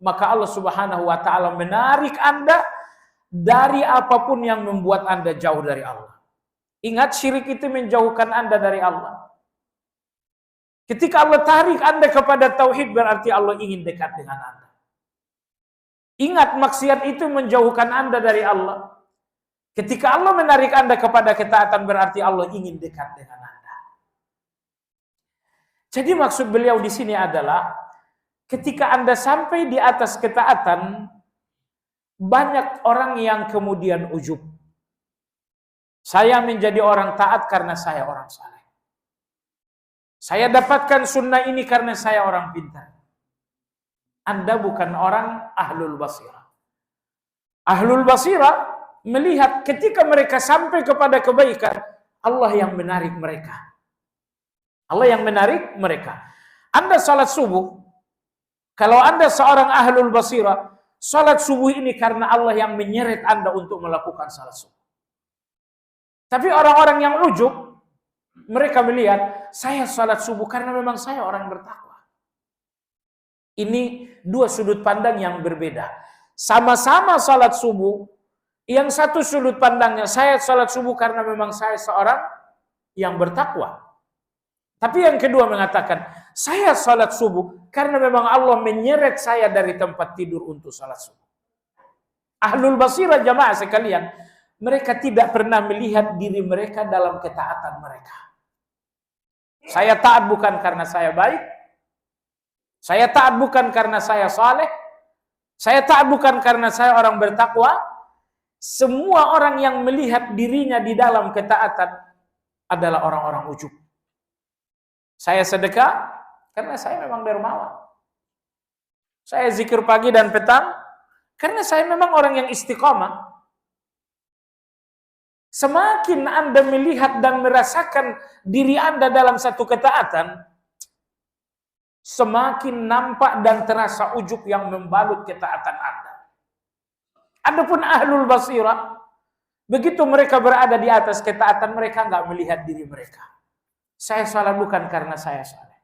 maka Allah subhanahu wa ta'ala menarik Anda dari apapun yang membuat Anda jauh dari Allah. Ingat, syirik itu menjauhkan Anda dari Allah. Ketika Allah tarik Anda kepada tauhid, berarti Allah ingin dekat dengan Anda. Ingat, maksiat itu menjauhkan Anda dari Allah. Ketika Allah menarik Anda kepada ketaatan, berarti Allah ingin dekat dengan Anda. Jadi maksud beliau di sini adalah ketika Anda sampai di atas ketaatan, banyak orang yang kemudian ujub. Saya menjadi orang taat karena saya orang saleh. Saya dapatkan sunnah ini karena saya orang pintar. Anda bukan orang ahlul basirah. Ahlul basirah melihat ketika mereka sampai kepada kebaikan, Allah yang menarik mereka. Allah yang menarik mereka. Anda salat subuh, kalau Anda seorang ahlul basirah, salat subuh ini karena Allah yang menyeret Anda untuk melakukan salat subuh. Tapi orang-orang yang ujub, mereka melihat, saya salat subuh karena memang saya orang bertakwa. Ini dua sudut pandang yang berbeda. Sama-sama salat subuh, yang satu sudut pandangnya, saya salat subuh karena memang saya seorang yang bertakwa. Tapi yang kedua mengatakan, saya salat subuh karena memang Allah menyeret saya dari tempat tidur untuk salat subuh. Ahlul basirah jamaah sekalian, mereka tidak pernah melihat diri mereka dalam ketaatan mereka. Saya taat bukan karena saya baik. Saya taat bukan karena saya saleh. Saya taat bukan karena saya orang bertakwa. Semua orang yang melihat dirinya di dalam ketaatan adalah orang-orang ujub. Saya sedekah karena saya memang dermawan. Saya zikir pagi dan petang karena saya memang orang yang istiqamah. Semakin Anda melihat dan merasakan diri Anda dalam satu ketaatan, semakin nampak dan terasa ujub yang membalut ketaatan Anda. Adapun ahlul basirah, begitu mereka berada di atas ketaatan, mereka nggak melihat diri mereka. Saya salat bukan karena saya saleh.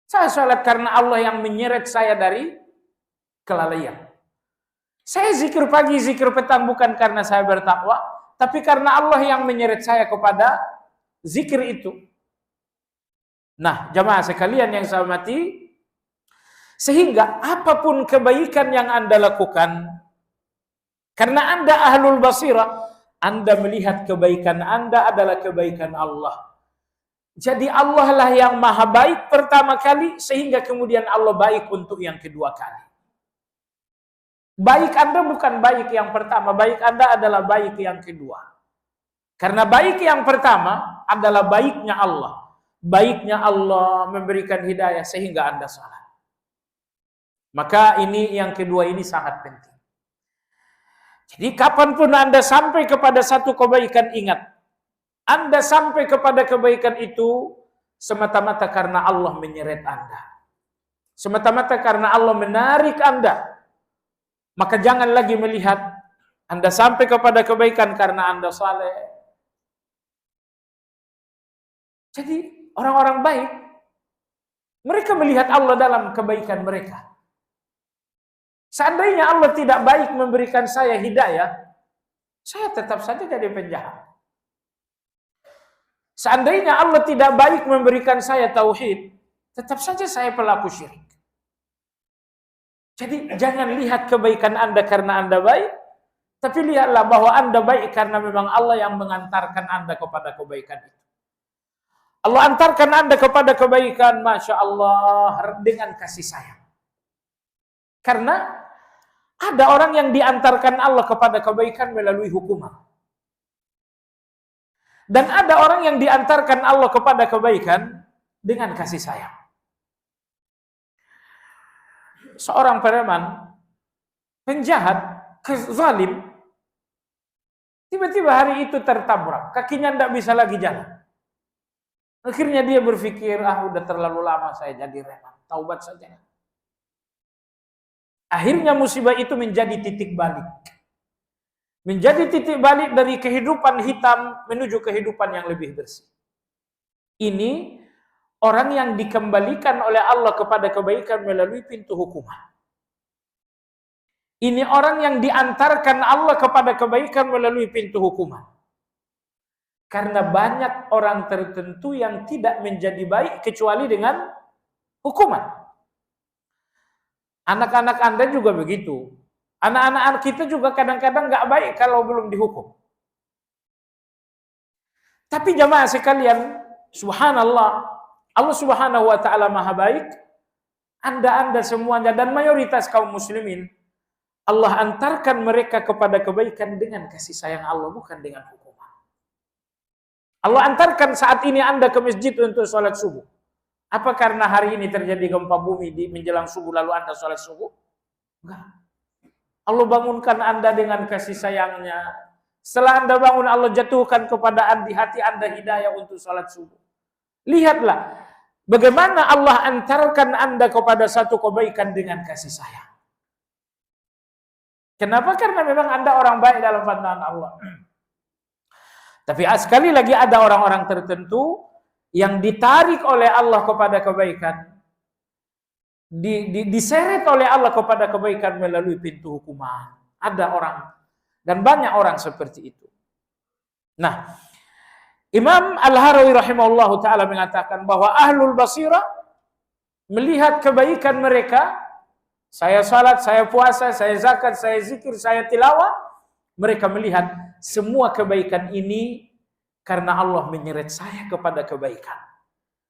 Saya salat karena Allah yang menyeret saya dari kelalaian. Saya zikir pagi, zikir petang bukan karena saya bertakwa, tapi karena Allah yang menyeret saya kepada zikir itu. Nah, jamaah sekalian yang saya hormati, sehingga apapun kebaikan yang Anda lakukan, karena Anda ahlul basirah, Anda melihat kebaikan Anda adalah kebaikan Allah. Jadi Allah lah yang maha baik pertama kali, sehingga kemudian Allah baik untuk yang kedua kali. Baik Anda bukan baik yang pertama, baik Anda adalah baik yang kedua. Karena baik yang pertama adalah baiknya Allah. Baiknya Allah memberikan hidayah sehingga Anda salah. Maka ini yang kedua ini sangat penting. Jadi kapanpun Anda sampai kepada satu kebaikan, ingat, Anda sampai kepada kebaikan itu semata-mata karena Allah menyeret Anda. Semata-mata karena Allah menarik Anda. Maka jangan lagi melihat Anda sampai kepada kebaikan karena Anda saleh. Jadi orang-orang baik, mereka melihat Allah dalam kebaikan mereka. Seandainya Allah tidak baik memberikan saya hidayah, saya tetap saja jadi penjahat. Seandainya Allah tidak baik memberikan saya tauhid, tetap saja saya pelaku syirik. Jadi jangan lihat kebaikan Anda karena Anda baik, tapi lihatlah bahwa Anda baik karena memang Allah yang mengantarkan Anda kepada kebaikan itu. Allah antarkan Anda kepada kebaikan, Masya Allah, dengan kasih sayang. Karena ada orang yang diantarkan Allah kepada kebaikan melalui hukuman. Dan ada orang yang diantarkan Allah kepada kebaikan dengan kasih sayang. Seorang preman, penjahat, zalim, tiba-tiba hari itu tertabrak, kakinya tidak bisa lagi jalan. Akhirnya dia berpikir, udah terlalu lama saya jadi preman, taubat saja. Akhirnya musibah itu menjadi titik balik. Menjadi titik balik dari kehidupan hitam menuju kehidupan yang lebih bersih. Ini orang yang dikembalikan oleh Allah kepada kebaikan melalui pintu hukuman. Ini orang yang diantarkan Allah kepada kebaikan melalui pintu hukuman. Karena banyak orang tertentu yang tidak menjadi baik kecuali dengan hukuman. Anak-anak Anda juga begitu. Anak-anak kita juga kadang-kadang nggak baik kalau belum dihukum. Tapi jamaah sekalian, subhanallah, Allah Subhanahu wa taala Maha baik. Anda semuanya dan mayoritas kaum muslimin, Allah antarkan mereka kepada kebaikan dengan kasih sayang Allah, bukan dengan hukuman. Allah antarkan saat ini Anda ke masjid untuk sholat subuh. Apa karena hari ini terjadi gempa bumi di menjelang subuh lalu Anda sholat subuh? Enggak. Allah bangunkan Anda dengan kasih sayangnya. Setelah Anda bangun, Allah jatuhkan kepada di hati Anda hidayah untuk sholat subuh. Lihatlah bagaimana Allah antarkan Anda kepada satu kebaikan dengan kasih sayang. Kenapa? Karena memang Anda orang baik dalam pandangan Allah. Tapi sekali lagi ada orang-orang tertentu yang ditarik oleh Allah kepada kebaikan, diseret oleh Allah kepada kebaikan melalui pintu hukuman. Ada orang dan banyak orang seperti itu. Nah, Imam Al-Harawi rahimahullahu ta'ala mengatakan bahwa ahlul basirah melihat kebaikan mereka, saya salat, saya puasa, saya zakat, saya zikir, saya tilawah, mereka melihat semua kebaikan ini karena Allah menyeret saya kepada kebaikan.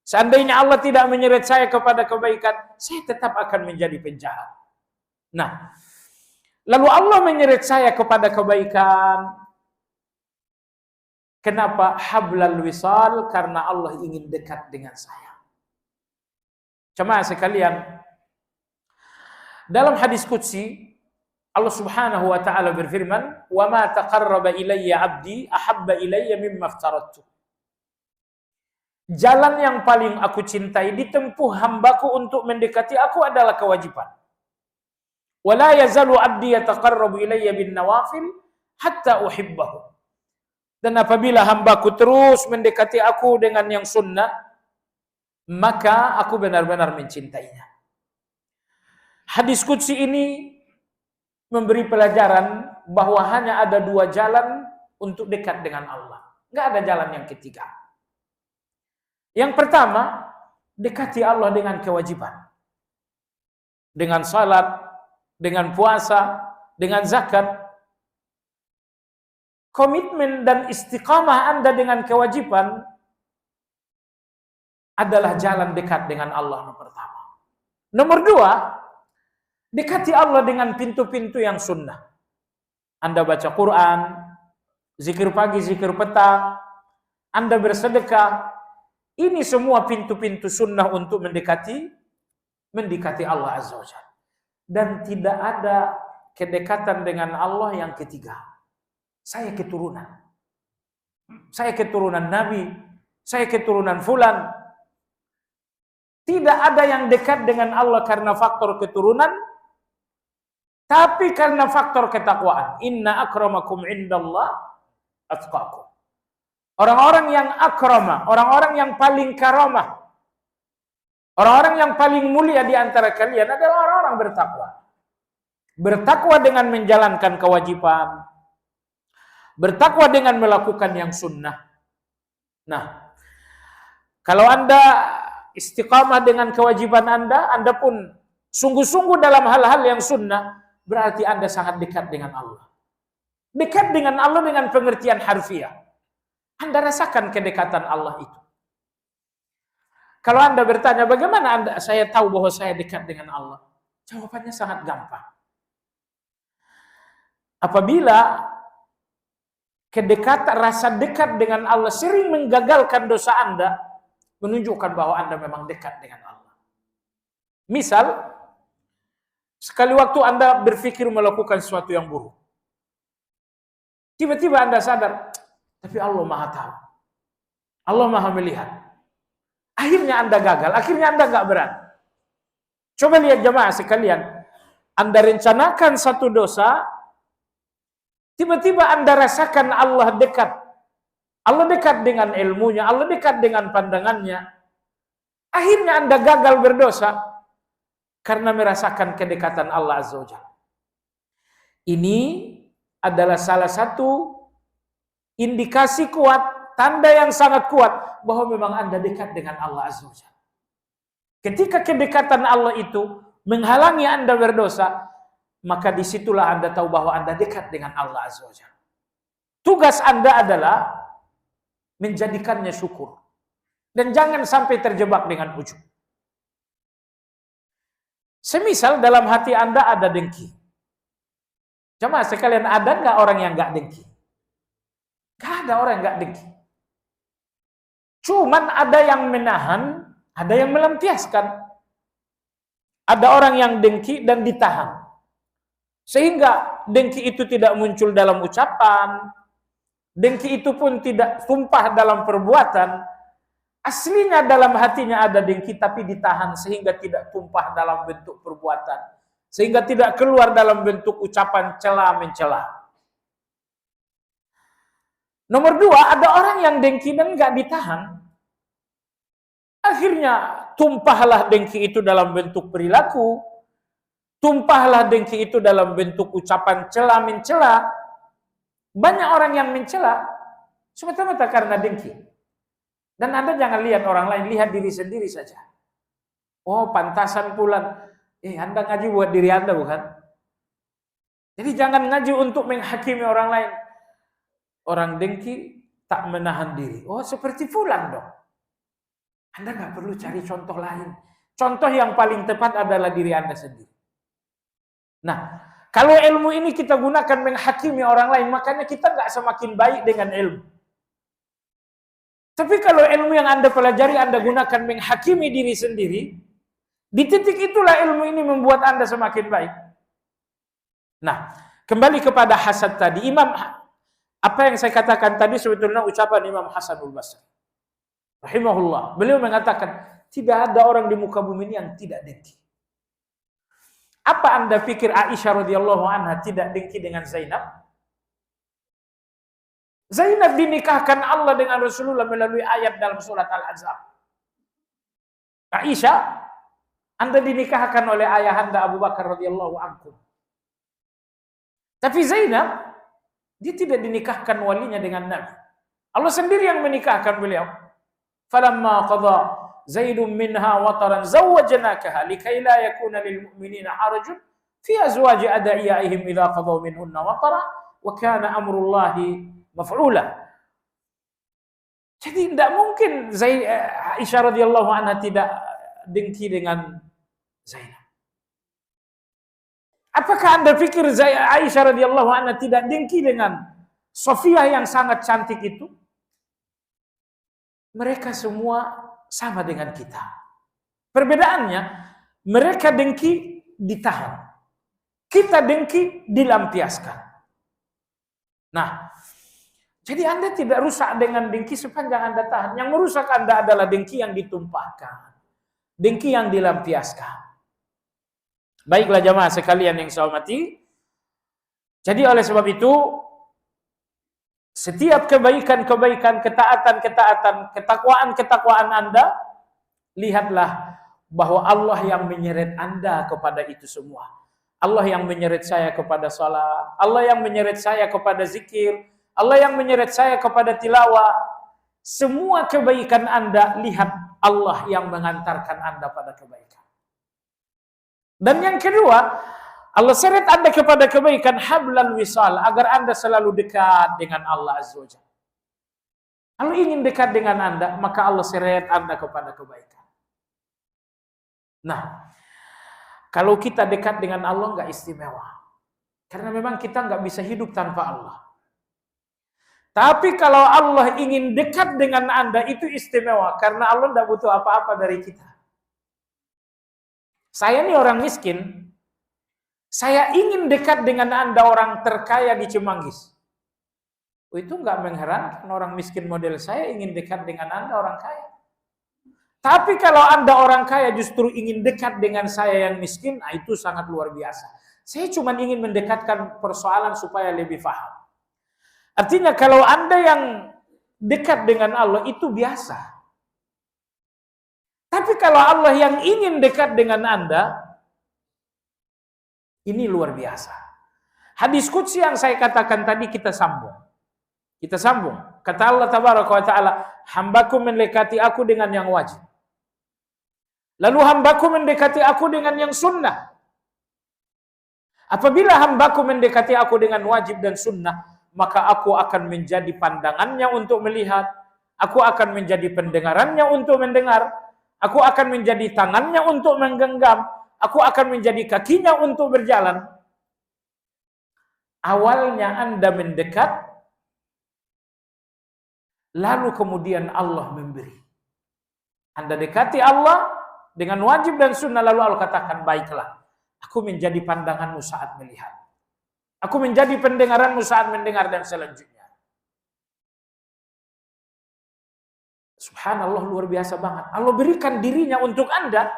Seandainya Allah tidak menyeret saya kepada kebaikan, saya tetap akan menjadi penjahat. Nah, lalu Allah menyeret saya kepada kebaikan. Kenapa? Hablal wisal, karena Allah ingin dekat dengan saya. Jemaah sekalian, dalam hadis qudsi Allah Subhanahu wa taala berfirman, "Wa ma taqarraba ilayya 'abdi ahabba ilayya mimma aftaradtu." Jalan yang paling aku cintai ditempuh hambaku untuk mendekati aku adalah kewajiban. "Wa la yazalu 'abdi yataqarrabu ilayya bin nawafil hatta uhibbahu." Dan apabila hambaku terus mendekati aku dengan yang sunnah, maka aku benar-benar mencintainya. Hadis qudsi ini memberi pelajaran bahwa hanya ada dua jalan untuk dekat dengan Allah. Nggak ada jalan yang ketiga. Yang pertama, dekati Allah dengan kewajiban. Dengan salat, dengan puasa, dengan zakat. Komitmen dan istiqamah Anda dengan kewajiban adalah jalan dekat dengan Allah nomor pertama. Nomor dua, dekati Allah dengan pintu-pintu yang sunnah. Anda baca Quran, zikir pagi, zikir petang, Anda bersedekah. Ini semua pintu-pintu sunnah untuk mendekati Allah Azza wa Jalla. Dan tidak ada kedekatan dengan Allah yang ketiga. Saya keturunan. Saya keturunan Nabi. Saya keturunan fulan. Tidak ada yang dekat dengan Allah karena faktor keturunan, tapi karena faktor ketakwaan. Inna akramakum indallah atqakum. Orang-orang yang akrama, orang-orang yang paling karamah, orang-orang yang paling mulia di antara kalian adalah orang-orang bertakwa. Bertakwa dengan menjalankan kewajiban, bertakwa dengan melakukan yang sunnah. Nah, kalau Anda istiqamah dengan kewajiban Anda pun sungguh-sungguh dalam hal-hal yang sunnah, berarti Anda sangat dekat dengan Allah. Dekat dengan Allah dengan pengertian harfiah. Anda rasakan kedekatan Allah itu. Kalau Anda bertanya, bagaimana saya tahu bahwa saya dekat dengan Allah? Jawabannya sangat gampang. Apabila kedekatan, rasa dekat dengan Allah sering menggagalkan dosa Anda, menunjukkan bahwa Anda memang dekat dengan Allah. Misal, sekali waktu Anda berpikir melakukan sesuatu yang buruk. Tiba-tiba Anda sadar, tapi Allah Maha tahu. Allah Maha melihat. Akhirnya Anda gagal, akhirnya Anda nggak berani. Coba lihat jemaah sekalian, Anda rencanakan satu dosa, tiba-tiba Anda rasakan Allah dekat. Allah dekat dengan ilmunya, Allah dekat dengan pandangannya. Akhirnya Anda gagal berdosa karena merasakan kedekatan Allah Azza wa Jalla. Ini adalah salah satu indikasi kuat, tanda yang sangat kuat bahwa memang Anda dekat dengan Allah Azza wa Jalla. Ketika kedekatan Allah itu menghalangi Anda berdosa, maka disitulah Anda tahu bahwa Anda dekat dengan Allah Azza wa Jalla. Tugas Anda adalah menjadikannya syukur. Dan jangan sampai terjebak dengan ujub. Semisal dalam hati Anda ada dengki. Jemaah sekalian, ada nggak orang yang nggak dengki? Nggak ada orang yang nggak dengki. Cuman ada yang menahan, ada yang melampiaskan. Ada orang yang dengki dan ditahan. Sehingga dengki itu tidak muncul dalam ucapan, dengki itu pun tidak tumpah dalam perbuatan. Aslinya dalam hatinya ada dengki tapi ditahan sehingga tidak tumpah dalam bentuk perbuatan. Sehingga tidak keluar dalam bentuk ucapan cela-mencela. Nomor dua, ada orang yang dengki dan nggak ditahan. Akhirnya tumpahlah dengki itu dalam bentuk perilaku, tumpahlah dengki itu dalam bentuk ucapan cela-mencela. Banyak orang yang mencela semata-mata karena dengki. Dan Anda jangan lihat orang lain, lihat diri sendiri saja. Oh, pantasan pula. Anda ngaji buat diri Anda, bukan? Jadi jangan ngaji untuk menghakimi orang lain. Orang dengki tak menahan diri. Oh, seperti fulan dong. Anda nggak perlu cari contoh lain. Contoh yang paling tepat adalah diri Anda sendiri. Nah, kalau ilmu ini kita gunakan menghakimi orang lain, makanya kita nggak semakin baik dengan ilmu. Tapi kalau ilmu yang Anda pelajari, Anda gunakan menghakimi diri sendiri, di titik itulah ilmu ini membuat Anda semakin baik. Nah, kembali kepada hasad tadi. Apa yang saya katakan tadi sebetulnya ucapan Imam Hasanul Basri rahimahullah. Beliau mengatakan, tidak ada orang di muka bumi ini yang tidak dengki. Apa Anda pikir Aisyah radhiyallahu anha tidak dengki dengan Zainab? Zainab dinikahkan Allah dengan Rasulullah melalui ayat dalam surat Al-Ahzab. Aisyah, Anda dinikahkan oleh ayahanda Abu Bakar radhiyallahu anhu. Tapi Zainab, dia tidak dinikahkan walinya dengan Nabi. Allah sendiri yang menikahkan beliau. Falamma qadha Zaidun minha wataran zawwajnakaha likai la yakuna lil mu'minina harajun fi azwaji adaiyaihim idza qadaw minhunna watara wa kana amrullahi maf'ula. Jadi tidak mungkin Aisyah radhiyallahu anha tidak dengki dengan Zainab. Apakah Anda pikir Aisyah radhiyallahu anha tidak dengki dengan Sofia yang sangat cantik itu? Mereka semua sama dengan kita. Perbedaannya, mereka dengki ditahan. Kita dengki dilampiaskan. Nah, jadi Anda tidak rusak dengan dengki sepanjang Anda tahan. Yang merusak Anda adalah dengki yang ditumpahkan. Dengki yang dilampiaskan. Baiklah jamaah sekalian yang saya hormati. Jadi oleh sebab itu, setiap kebaikan-kebaikan, ketaatan-ketaatan, ketakwaan-ketakwaan Anda, lihatlah bahwa Allah yang menyeret Anda kepada itu semua. Allah yang menyeret saya kepada salat, Allah yang menyeret saya kepada zikir, Allah yang menyeret saya kepada tilawah. Semua kebaikan Anda, lihat Allah yang mengantarkan Anda pada kebaikan. Dan yang kedua, Allah seret Anda kepada kebaikan hablal wisal agar Anda selalu dekat dengan Allah Azza wa Jalla. Kalau ingin dekat dengan Anda, maka Allah seret Anda kepada kebaikan. Nah, kalau kita dekat dengan Allah nggak istimewa. Karena memang kita nggak bisa hidup tanpa Allah. Tapi kalau Allah ingin dekat dengan Anda, itu istimewa. Karena Allah tidak butuh apa-apa dari kita. Saya ini orang miskin. Saya ingin dekat dengan Anda orang terkaya di Cimanggis. Itu nggak mengherankan, orang miskin model saya ingin dekat dengan Anda orang kaya. Tapi kalau Anda orang kaya justru ingin dekat dengan saya yang miskin, nah itu sangat luar biasa. Saya cuma ingin mendekatkan persoalan supaya lebih paham. Artinya kalau Anda yang dekat dengan Allah itu biasa. Tapi kalau Allah yang ingin dekat dengan Anda, ini luar biasa. Hadis qudsi yang saya katakan tadi kita sambung. Kita sambung. Kata Allah tabaraka wa ta'ala, hambaku mendekati aku dengan yang wajib. Lalu hambaku mendekati aku dengan yang sunnah. Apabila hambaku mendekati aku dengan wajib dan sunnah, maka aku akan menjadi pandangannya untuk melihat, Aku akan menjadi pendengarannya untuk mendengar. Aku akan menjadi tangannya untuk menggenggam. Aku akan menjadi kakinya untuk berjalan. Awalnya Anda mendekat, lalu kemudian Allah memberi. Anda dekati Allah dengan wajib dan sunnah, lalu Allah katakan, baiklah, aku menjadi pandanganmu saat melihat. Aku menjadi pendengaranmu saat mendengar dan selanjutnya. Subhanallah, luar biasa banget. Allah berikan dirinya untuk Anda.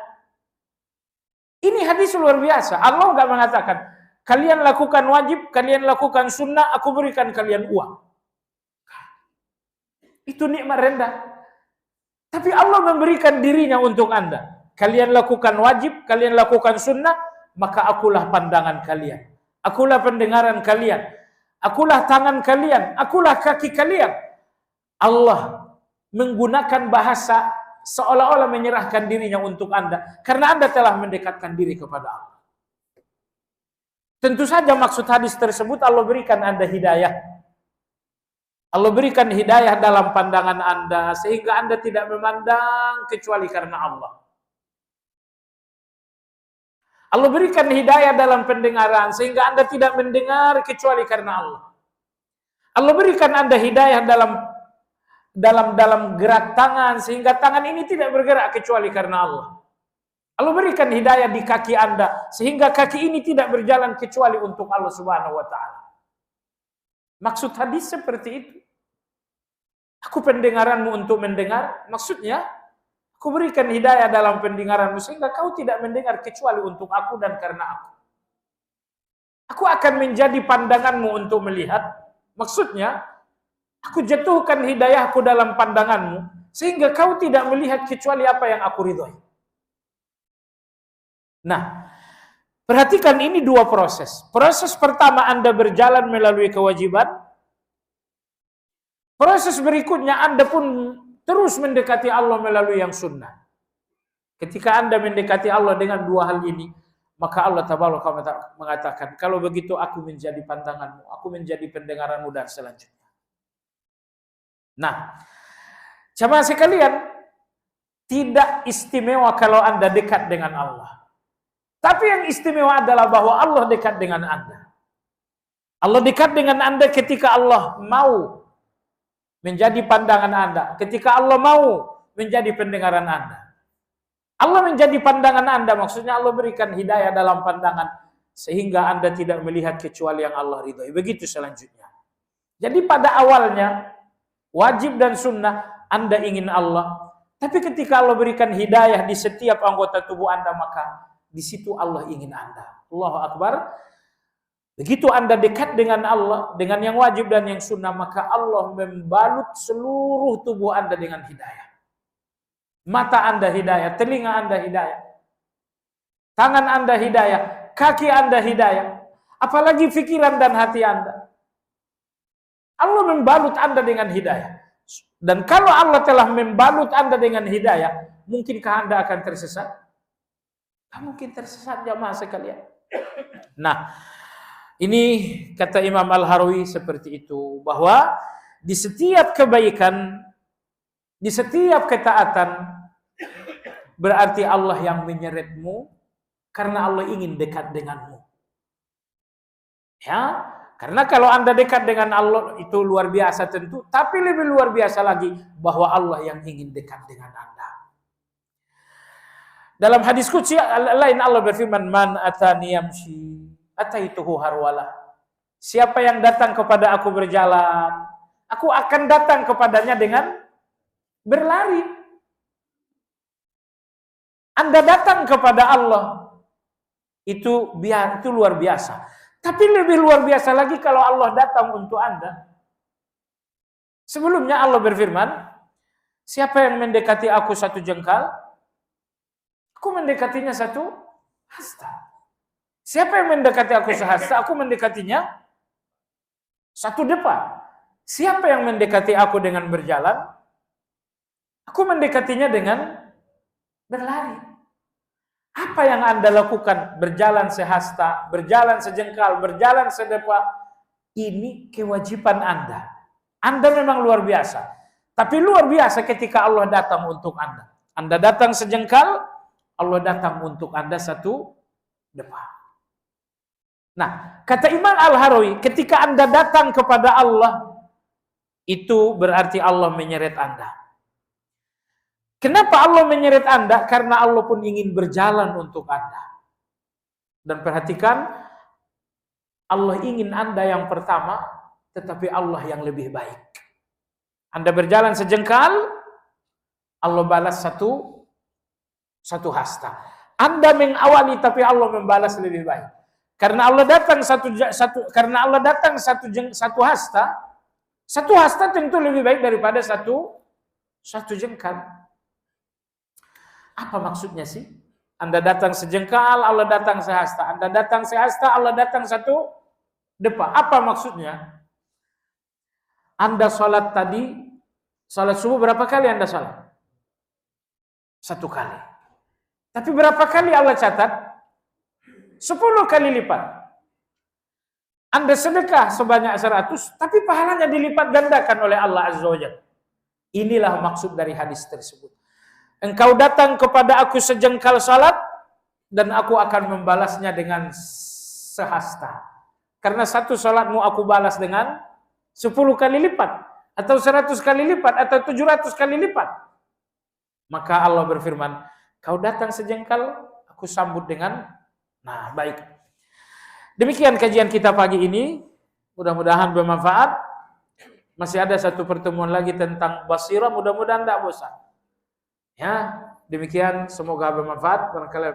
Ini hadis luar biasa. Allah enggak mengatakan, kalian lakukan wajib, kalian lakukan sunnah, aku berikan kalian uang. Itu nikmat rendah. Tapi Allah memberikan dirinya untuk Anda. Kalian lakukan wajib, kalian lakukan sunnah, maka akulah pandangan kalian. Akulah pendengaran kalian. Akulah tangan kalian. Akulah kaki kalian. Allah menggunakan bahasa seolah-olah menyerahkan dirinya untuk Anda. Karena Anda telah mendekatkan diri kepada Allah. Tentu saja maksud hadis tersebut Allah berikan Anda hidayah. Allah berikan hidayah dalam pandangan Anda sehingga Anda tidak memandang kecuali karena Allah. Allah berikan hidayah dalam pendengaran sehingga Anda tidak mendengar kecuali karena Allah. Allah berikan Anda hidayah dalam gerak tangan sehingga tangan ini tidak bergerak kecuali karena Allah. Allah berikan hidayah di kaki Anda sehingga kaki ini tidak berjalan kecuali untuk Allah Subhanahu wa taala. Maksud hadis seperti itu. Aku pendengaranmu untuk mendengar, maksudnya aku berikan hidayah dalam pendengaranmu sehingga kau tidak mendengar kecuali untuk aku dan karena aku. Aku akan menjadi pandanganmu untuk melihat, maksudnya aku jatuhkan hidayahku dalam pandanganmu sehingga kau tidak melihat kecuali apa yang aku ridhoi. Nah, perhatikan ini dua proses. Proses pertama Anda berjalan melalui kewajiban. Proses berikutnya Anda pun terus mendekati Allah melalui yang sunnah. Ketika Anda mendekati Allah dengan dua hal ini, maka Allah Taala mengatakan, kalau begitu aku menjadi pandanganmu, aku menjadi pendengaranmu dan selanjutnya. Nah, jamaah sekalian, tidak istimewa kalau Anda dekat dengan Allah. Tapi yang istimewa adalah bahwa Allah dekat dengan Anda. Allah dekat dengan Anda ketika Allah mau menjadi pandangan Anda. Ketika Allah mau menjadi pendengaran Anda. Allah menjadi pandangan Anda, maksudnya Allah berikan hidayah dalam pandangan sehingga Anda tidak melihat kecuali yang Allah ridhoi. Begitu selanjutnya. Jadi pada awalnya wajib dan sunnah Anda ingin Allah, tapi ketika Allah berikan hidayah di setiap anggota tubuh Anda, maka di situ Allah ingin Anda. Allahu Akbar. Begitu Anda dekat dengan Allah, dengan yang wajib dan yang sunnah, maka Allah membalut seluruh tubuh Anda dengan hidayah. Mata Anda hidayah, telinga Anda hidayah, tangan Anda hidayah, kaki Anda hidayah, apalagi pikiran dan hati Anda. Allah membalut Anda dengan hidayah. Dan kalau Allah telah membalut Anda dengan hidayah, mungkinkah Anda akan tersesat? Tak mungkin tersesat, jamaah sekalian. Nah, ini kata Imam Al-Harawi seperti itu, bahwa di setiap kebaikan, di setiap ketaatan, berarti Allah yang menyeretmu karena Allah ingin dekat denganmu. Ya, karena kalau Anda dekat dengan Allah itu luar biasa tentu, tapi lebih luar biasa lagi bahwa Allah yang ingin dekat dengan Anda. Dalam hadis qudsi lain Allah berfirman, "Man atani yamshi ataituhu harwalah." Siapa yang datang kepada aku berjalan, aku akan datang kepadanya dengan berlari. Anda datang kepada Allah, itu luar biasa. Tapi lebih luar biasa lagi kalau Allah datang untuk Anda. Sebelumnya Allah berfirman, siapa yang mendekati aku satu jengkal, aku mendekatinya satu hasta. Siapa yang mendekati aku sehasta, aku mendekatinya satu depan. Siapa yang mendekati aku dengan berjalan, aku mendekatinya dengan berlari. Apa yang Anda lakukan? Berjalan sehasta, berjalan sejengkal, berjalan sedepa. Ini kewajiban Anda. Anda memang luar biasa. Tapi luar biasa ketika Allah datang untuk Anda. Anda datang sejengkal, Allah datang untuk Anda satu depa. Nah, kata Imam Al-Harawi, ketika Anda datang kepada Allah, itu berarti Allah menyeret Anda. Kenapa Allah menyeret Anda? Karena Allah pun ingin berjalan untuk Anda. Dan perhatikan, Allah ingin Anda yang pertama, tetapi Allah yang lebih baik. Anda berjalan sejengkal, Allah balas satu hasta. Anda mengawali, tapi Allah membalas lebih baik. Karena Allah datang satu hasta tentu lebih baik daripada satu jengkal. Apa maksudnya sih? Anda datang sejengkal, Allah datang sehasta. Anda datang sehasta, Allah datang satu depa. Apa maksudnya? Anda sholat tadi, sholat subuh berapa kali Anda sholat? 1 kali. Tapi berapa kali Allah catat? 10 kali lipat. Anda sedekah sebanyak 100, tapi pahalanya dilipat gandakan oleh Allah Azza wa Jalla. Inilah maksud dari hadis tersebut. Engkau datang kepada aku sejengkal salat, dan aku akan membalasnya dengan sehasta. Karena satu salatmu aku balas dengan 10 kali lipat, atau 100 kali lipat, atau 700 kali lipat. Maka Allah berfirman, kau datang sejengkal, aku sambut dengan, nah baik. Demikian kajian kita pagi ini, mudah-mudahan bermanfaat. Masih ada satu pertemuan lagi tentang basirah, mudah-mudahan tidak bosan. Ya, demikian, semoga bermanfaat. Barangkali